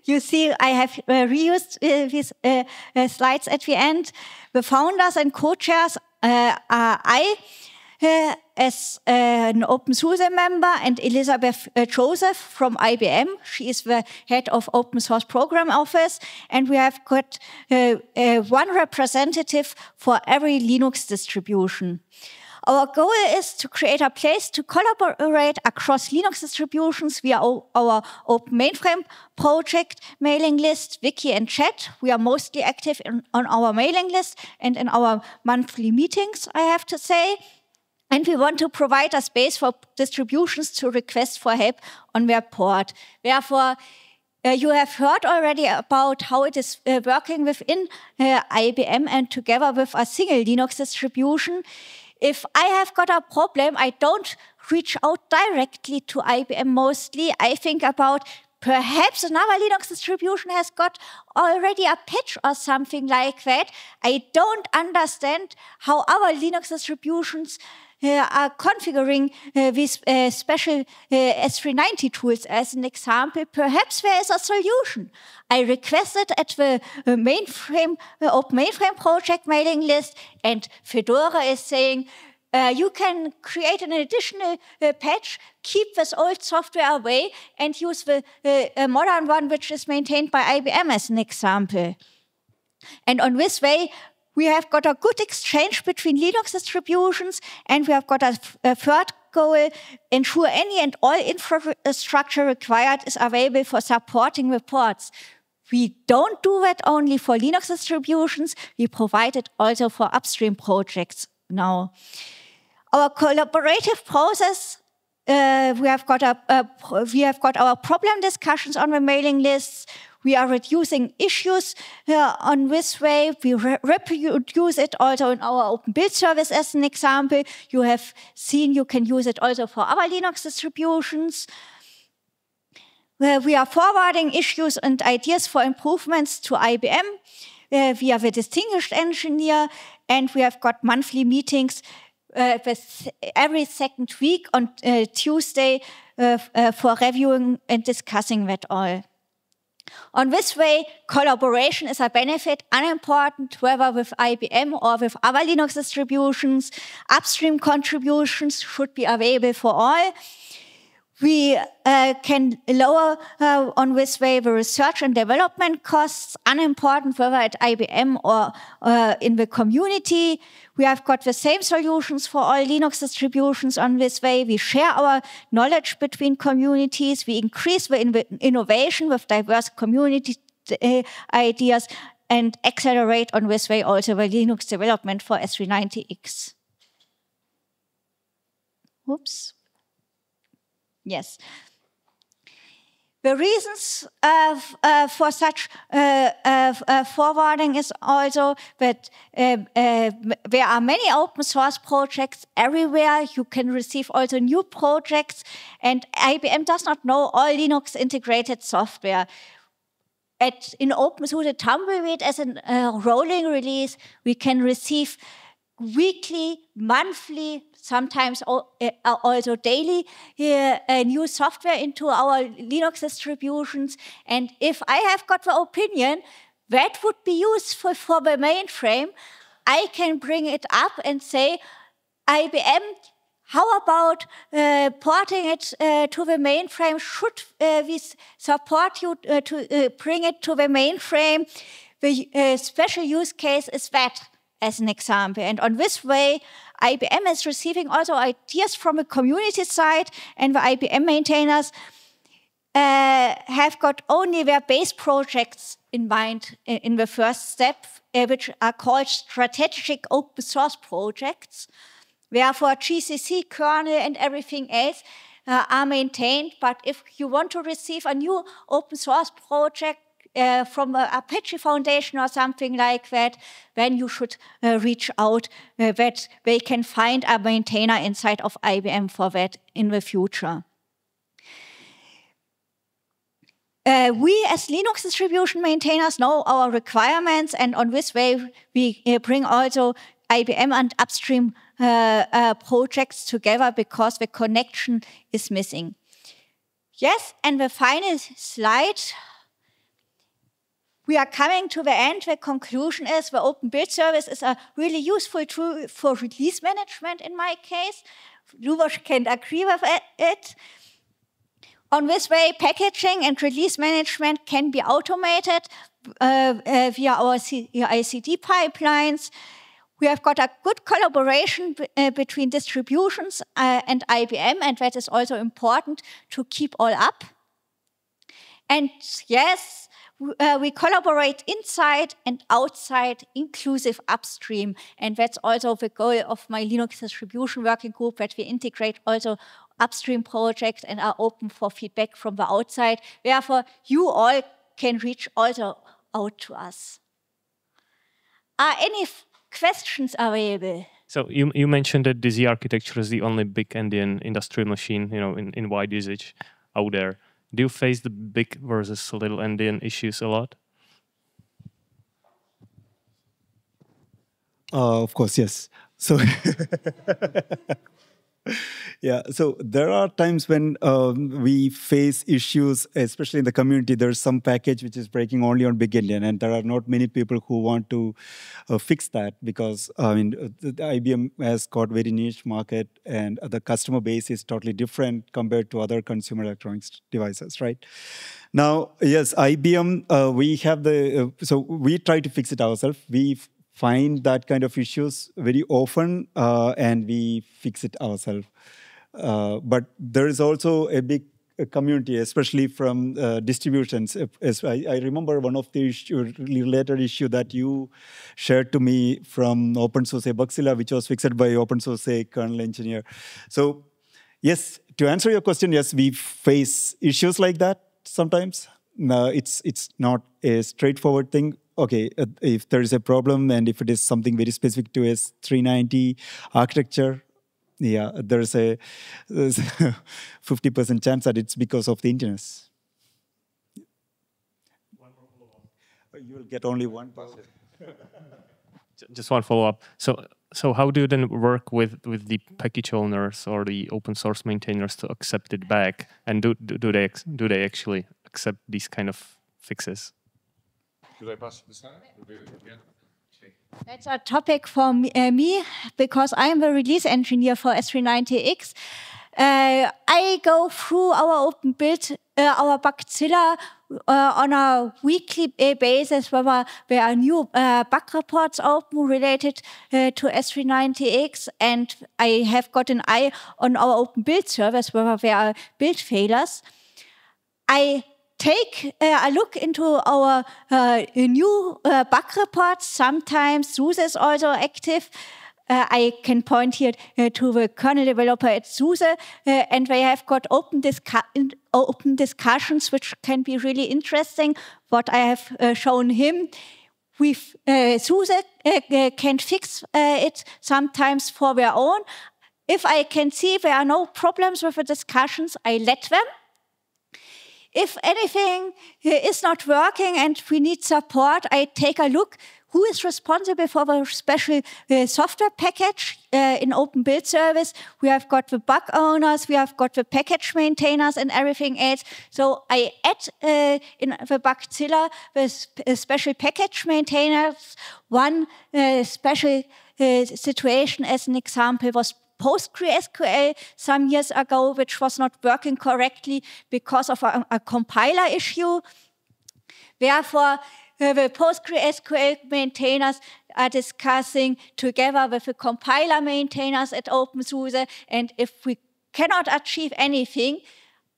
You see, I have reused these slides at the end. The founders and co-chairs are I, as an openSUSE member, and Elizabeth Joseph from IBM. She is the head of Open Source Program Office, and we have got one representative for every Linux distribution. Our goal is to create a place to collaborate across Linux distributions via our Open Mainframe project mailing list, wiki, and chat. We are mostly active on our mailing list and in our monthly meetings, I have to say. And we want to provide a space for distributions to request for help on their port. Therefore, you have heard already about how it is working within IBM and together with a single Linux distribution. If I have got a problem, I don't reach out directly to IBM mostly. I think about perhaps another Linux distribution has got already a patch or something like that. I don't understand how our Linux distributions are configuring these special S390 tools as an example. Perhaps there is a solution. I requested at the mainframe, Open Mainframe project mailing list, and Fedora is saying, you can create an additional patch, keep this old software away, and use the modern one, which is maintained by IBM as an example. And on this way, we have got a good exchange between Linux distributions, and we have got a third goal: ensure any and all infrastructure required is available for supporting the ports. We don't do that only for Linux distributions, we provide it also for upstream projects now. Our collaborative process, we have got our problem discussions on the mailing lists. We are reducing issues on this way. We reproduce it also in our open build service as an example. You have seen you can use it also for other Linux distributions. We are forwarding issues and ideas for improvements to IBM via the distinguished engineer, and we have got monthly meetings with every second week on Tuesday for reviewing and discussing that all. On this way, collaboration is a benefit, unimportant whether with IBM or with other Linux distributions. Upstream contributions should be available for all. We can lower on this way the research and development costs, unimportant whether at IBM or in the community. We have got the same solutions for all Linux distributions on this way. We share our knowledge between communities. We increase the innovation with diverse community ideas and accelerate on this way also the Linux development for S390X. Oops. Yes. The reasons for such forwarding is also that there are many open source projects everywhere. You can receive also new projects, and IBM does not know all Linux integrated software. In openSUSE Tumbleweed as a rolling release, we can receive weekly, monthly, sometimes also daily new software into our Linux distributions. And if I have got the opinion that would be useful for the mainframe, I can bring it up and say, IBM, how about porting it to the mainframe? Should we support you to bring it to the mainframe? The special use case is that, as an example. And on this way, IBM is receiving also ideas from the community side, and the IBM maintainers have got only their base projects in mind in the first step, which are called strategic open source projects. Therefore, GCC, kernel, and everything else are maintained. But if you want to receive a new open source project from Apache Foundation or something like that, then you should reach out that they can find a maintainer inside of IBM for that in the future. We as Linux distribution maintainers know our requirements, and on this way we bring also IBM and upstream projects together because the connection is missing. Yes, and the final slide. We are coming to the end. The conclusion is the Open Build Service is a really useful tool for release management in my case. Luboš can agree with it. On this way, packaging and release management can be automated via our CI/CD pipelines. We have got a good collaboration between distributions and IBM, and that is also important to keep all up. And yes, we collaborate inside and outside, inclusive upstream. And that's also the goal of my Linux distribution working group, that we integrate also upstream projects and are open for feedback from the outside. Therefore, you all can reach also out to us. Are any questions available? So you mentioned that the Z architecture is the only big Indian industrial machine, in wide usage out there. Do you face the big versus little endian issues a lot? Of course, yes. So, yeah, so there are times when we face issues, especially in the community. There's some package which is breaking only on big endian, and there are not many people who want to fix that because, I mean, the IBM has got very niche market, and the customer base is totally different compared to other consumer electronics devices, right? Now, yes, IBM, we have the, so we try to fix it ourselves. We find that kind of issues very often, and we fix it ourselves. But there is also a big community, especially from distributions. I remember one of the related issue that you shared to me from openSUSE Bugzilla, which was fixed by openSUSE kernel engineer. So yes, to answer your question, yes, we face issues like that sometimes. It's not a straightforward thing. Okay, if there is a problem and if it is something very specific to S390 architecture, yeah, there's a 50% chance that it's because of the endianness. You will get only one person. Just one follow-up. So how do you then work with the package owners or the open source maintainers to accept it back? And do they actually accept these kind of fixes? Should I pass this now? Yeah. That's a topic for me because I'm the release engineer for S390X. I go through our open build, our Bugzilla on a weekly basis where there are new bug reports open related to S390X, and I have got an eye on our open build service where there are build failures. I take a look into our new bug reports. Sometimes SUSE is also active. I can point here to the kernel developer at SUSE, and they have got open discussions, which can be really interesting. What I have shown him, with SUSE can fix it sometimes for their own. If I can see there are no problems with the discussions, I let them. If anything is not working and we need support, I take a look who is responsible for the special software package in open build service. We have got the bug owners, we have got the package maintainers and everything else. So I add in the Bugzilla the special package maintainers. One special situation as an example was PostgreSQL some years ago, which was not working correctly because of a compiler issue. Therefore, the PostgreSQL maintainers are discussing together with the compiler maintainers at openSUSE, and if we cannot achieve anything,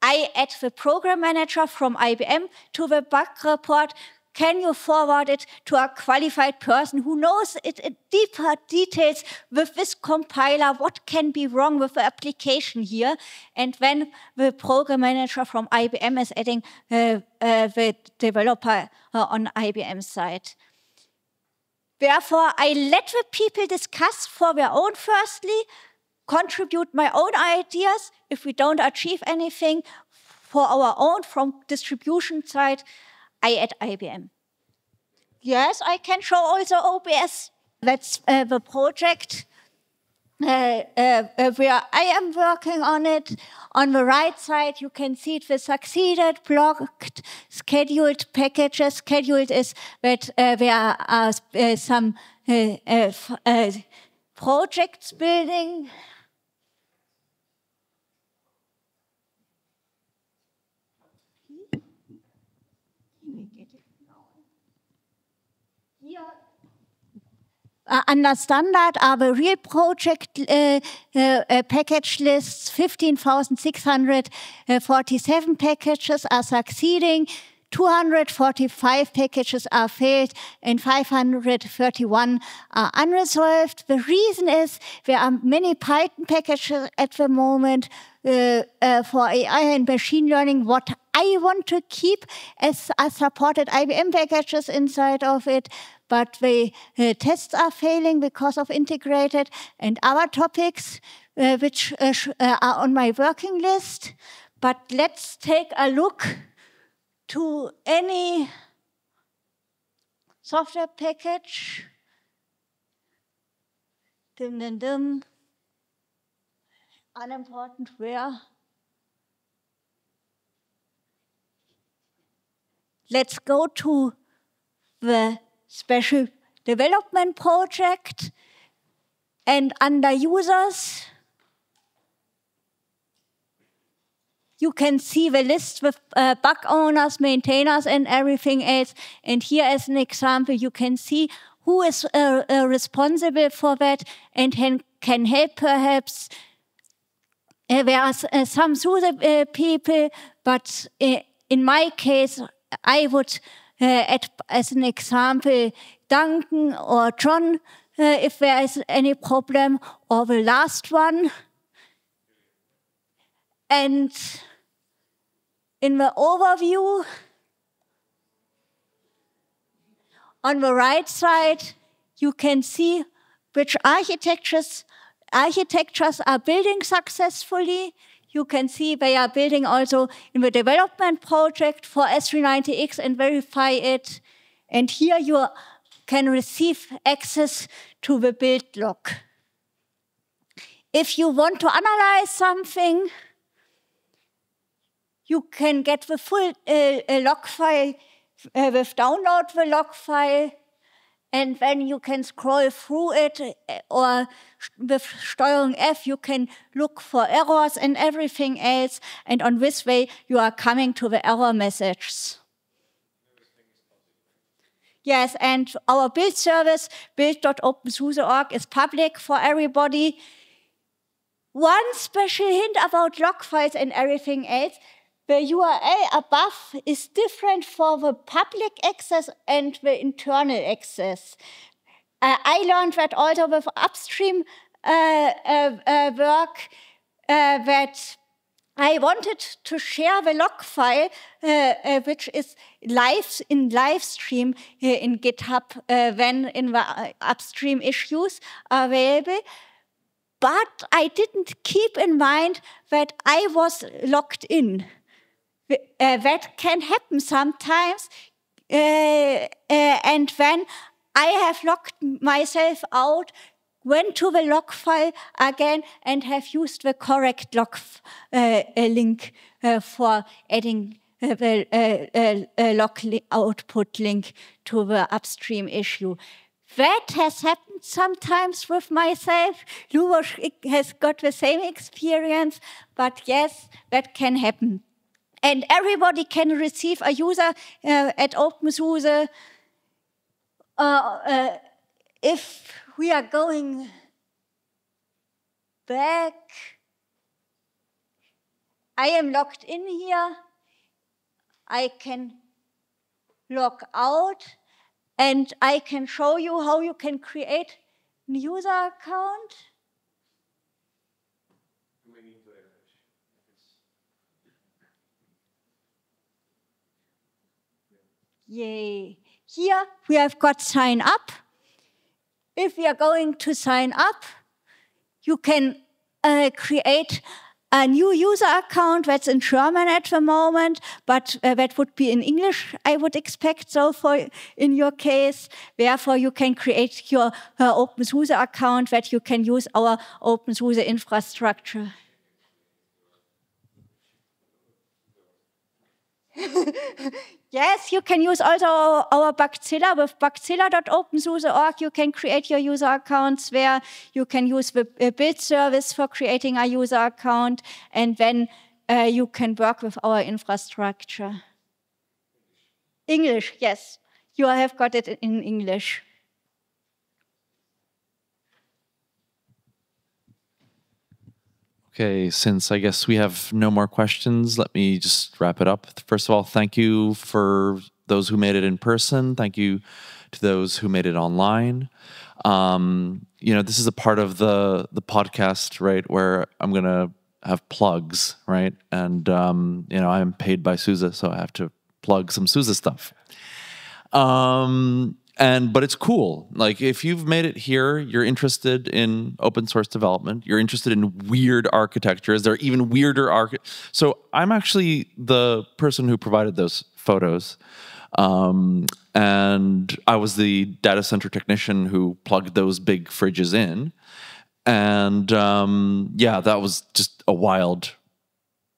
I add the program manager from IBM to the bug report. Can you forward it to a qualified person who knows it in deeper details with this compiler, what can be wrong with the application here? And when the program manager from IBM is adding the developer on IBM side. Therefore, I let the people discuss for their own firstly, contribute my own ideas. If we don't achieve anything for our own from distribution side, I add IBM. Yes, I can show also OBS. That's the project where I am working on it. On the right side, you can see it with succeeded, blocked, scheduled packages. Scheduled is that there are some projects building. Under standard are the real project package lists. 15,647 packages are succeeding, 245 packages are failed, and 531 are unresolved. The reason is there are many Python packages at the moment for AI and machine learning. What I want to keep as supported IBM packages inside of it, but the tests are failing because of integrated and other topics which are on my working list. But let's take a look to any software package. Dim, dim, dim. Unimportant where. Let's go to the special development project, and under users, you can see the list with bug owners, maintainers, and everything else. And here, as an example, you can see who is responsible for that and can help perhaps. There are some SUSE people, but in my case, I would add as an example Duncan or John if there is any problem, or the last one. And in the overview, on the right side, you can see which architectures are building successfully. You can see they are building also in the development project for S390X and verify it. And here you can receive access to the build log. If you want to analyze something, you can get the full log file with download the log file, and then you can scroll through it, or with Steuerung F, you can look for errors and everything else, and on this way, you are coming to the error messages. Yes, and our build service, build.opensuse.org, is public for everybody. One special hint about log files and everything else: the URL above is different for the public access and the internal access. I learned that also with upstream work, that I wanted to share the log file, which is in live stream in GitHub when in the upstream issues are available. But I didn't keep in mind that I was logged in. That can happen sometimes, and when I have logged myself out, went to the log file again, and have used the correct log link for adding the log output link to the upstream issue. That has happened sometimes with myself. Luboš has got the same experience, but yes, that can happen. And everybody can receive a user at openSUSE. If we are going back, I am logged in here. I can log out, and I can show you how you can create a user account. Yay. Here we have got sign up. If we are going to sign up, you can create a new user account. That's in German at the moment, but that would be in English, I would expect, so for in your case. Therefore, you can create your openSUSE account that you can use our openSUSE infrastructure. Yes, you can use also our Bugzilla. With bugzilla.opensuse.org, you can create your user accounts where you can use the build service for creating a user account, and then you can work with our infrastructure. English, yes, you have got it in English. Okay, since I guess we have no more questions, let me just wrap it up. First of all, thank you for those who made it in person. Thank you to those who made it online. This is a part of the podcast, right, where I'm going to have plugs, right? And, I'm paid by SUSE, so I have to plug some SUSE stuff. But it's cool. Like if you've made it here, you're interested in open source development, you're interested in weird architectures, there are even weirder So I'm actually the person who provided those photos. And I was the data center technician who plugged those big fridges in. And yeah, that was just a wild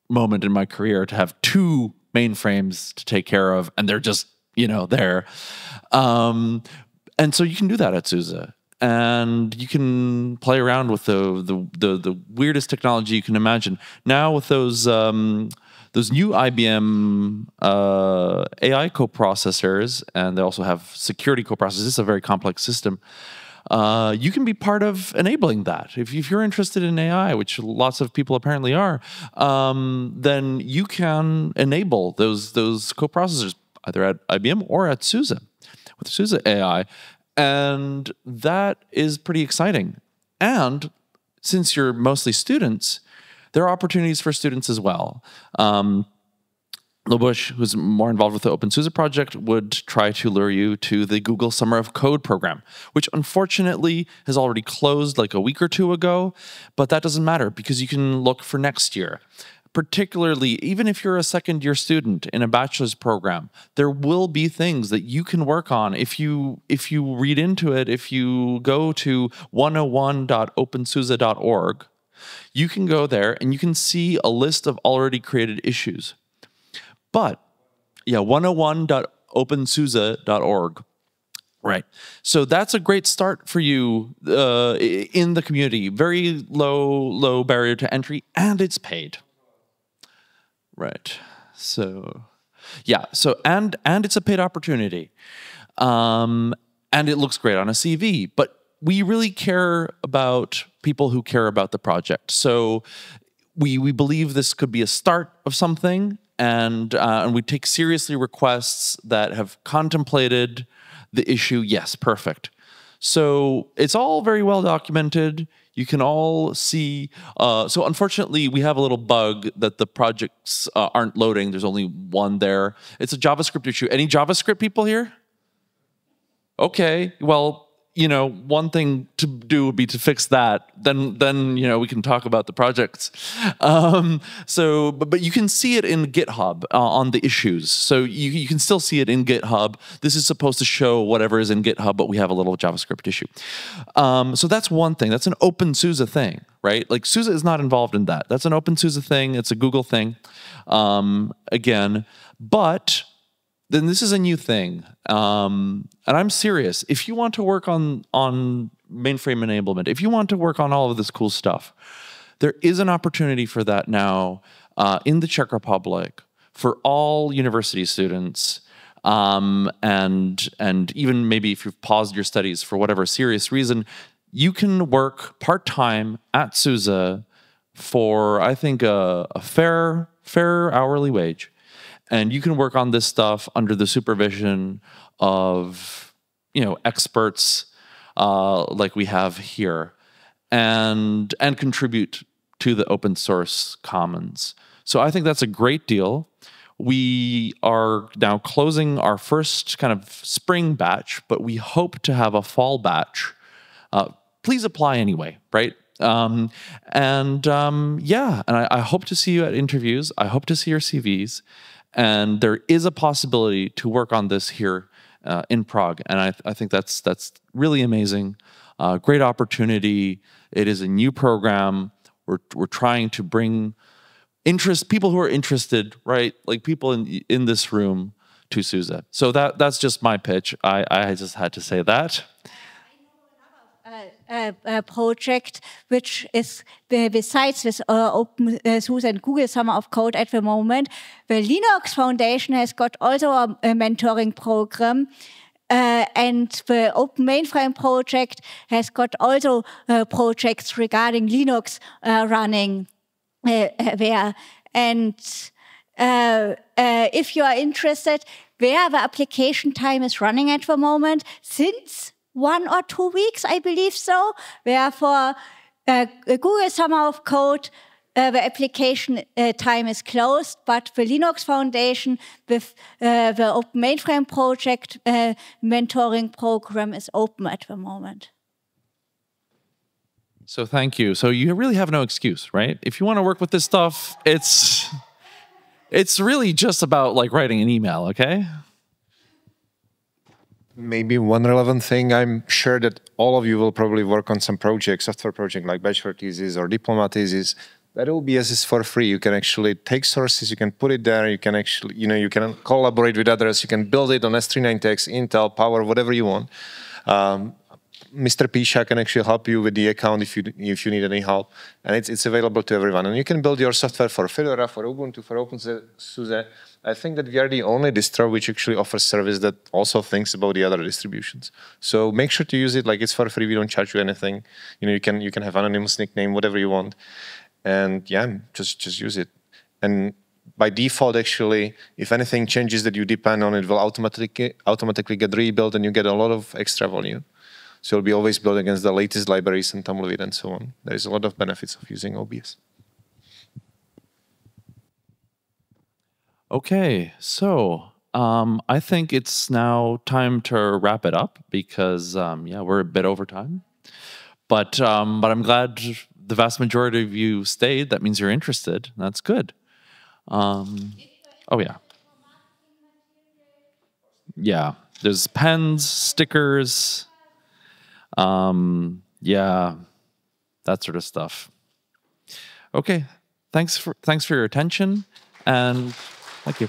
moment in my career to have 2 mainframes to take care of, and they're just, you know, there. And so you can do that at SUSE. And you can play around with the weirdest technology you can imagine. Now with those new IBM AI coprocessors, and they also have security coprocessors. This is a very complex system. You can be part of enabling that. If you're interested in AI, which lots of people apparently are, then you can enable those coprocessors either at IBM or at SUSE with SUSE AI. And that is pretty exciting. And since you're mostly students, there are opportunities for students as well. Lobush, who's more involved with the openSUSE project, would try to lure you to the Google Summer of Code program, which unfortunately has already closed like a week or 2 ago, but that doesn't matter because you can look for next year. Particularly, even if you're a second-year student in a bachelor's program, there will be things that you can work on if you read into it. If you go to 101.opensuse.org, you can go there and you can see a list of already created issues. But, yeah, 101.opensuse.org. Right. So that's a great start for you in the community. Very low barrier to entry, and it's paid. Right. So, yeah. So, and it's a paid opportunity. And it looks great on a CV. But we really care about people who care about the project. So we believe this could be a start of something. And we take seriously requests that have contemplated the issue. Yes, perfect. So it's all very well documented. You can all see. So unfortunately, we have a little bug that the projects aren't loading. There's only one there. It's a JavaScript issue. Any JavaScript people here? Okay. Well, you know, one thing to do would be to fix that. Then you know, we can talk about the projects. But you can see it in GitHub on the issues. So you can still see it in GitHub. This is supposed to show whatever is in GitHub, but we have a little JavaScript issue. So that's one thing. That's an openSUSE thing, right? Like SUSE is not involved in that. That's an openSUSE thing. It's a Google thing, again. But then this is a new thing. And I'm serious. If you want to work on mainframe enablement, if you want to work on all of this cool stuff, there is an opportunity for that now in the Czech Republic for all university students. And even maybe if you've paused your studies for whatever serious reason, you can work part-time at SUSE for, I think, a fair hourly wage. And you can work on this stuff under the supervision of, you know, experts like we have here, and contribute to the open source commons. So I think that's a great deal. We are now closing our first kind of spring batch, but we hope to have a fall batch. Please apply anyway, right? Yeah, and I hope to see you at interviews. I hope to see your CVs. And there is a possibility to work on this here in Prague. And I think that's really amazing. Great opportunity. It is a new program. We're trying to bring people who are interested, right? Like people in this room to SUSE. So that's just my pitch. I just had to say that. A project which is besides this openSUSE and Google Summer of Code at the moment. The Linux Foundation has got also a mentoring program, and the Open Mainframe project has got also projects regarding Linux running there. And if you are interested, where the application time is running at the moment, since 1 or 2 weeks, I believe so. Therefore, Google Summer of Code the application time is closed, but the Linux Foundation with the Open Mainframe project mentoring program is open at the moment. So thank you. So you really have no excuse, right? If you want to work with this stuff, it's really just about like writing an email, okay? Maybe one relevant thing, I'm sure that all of you will probably work on some project, software project like bachelor thesis or diploma thesis. That OBS is for free. You can actually take sources, you can put it there, you can actually, you can collaborate with others, you can build it on S396, Intel, Power, whatever you want. Mr. Pisha can actually help you with the account if you need any help, and it's available to everyone. And you can build your software for Fedora, for Ubuntu, for openSUSE. I think that we are the only distro which actually offers service that also thinks about the other distributions. So make sure to use it like it's for free. We don't charge you anything. You can have anonymous nickname, whatever you want, and yeah, just use it. And by default, actually, if anything changes that you depend on, it will automatically get rebuilt, and you get a lot of extra volume. So it'll be always built against the latest libraries and Tumbleweed and so on. There is a lot of benefits of using OBS. Okay, so I think it's now time to wrap it up because yeah, we're a bit over time. But I'm glad the vast majority of you stayed. That means you're interested. That's good. Oh yeah. Yeah, there's pens, stickers, yeah, that sort of stuff. Okay, thanks for your attention, and thank you.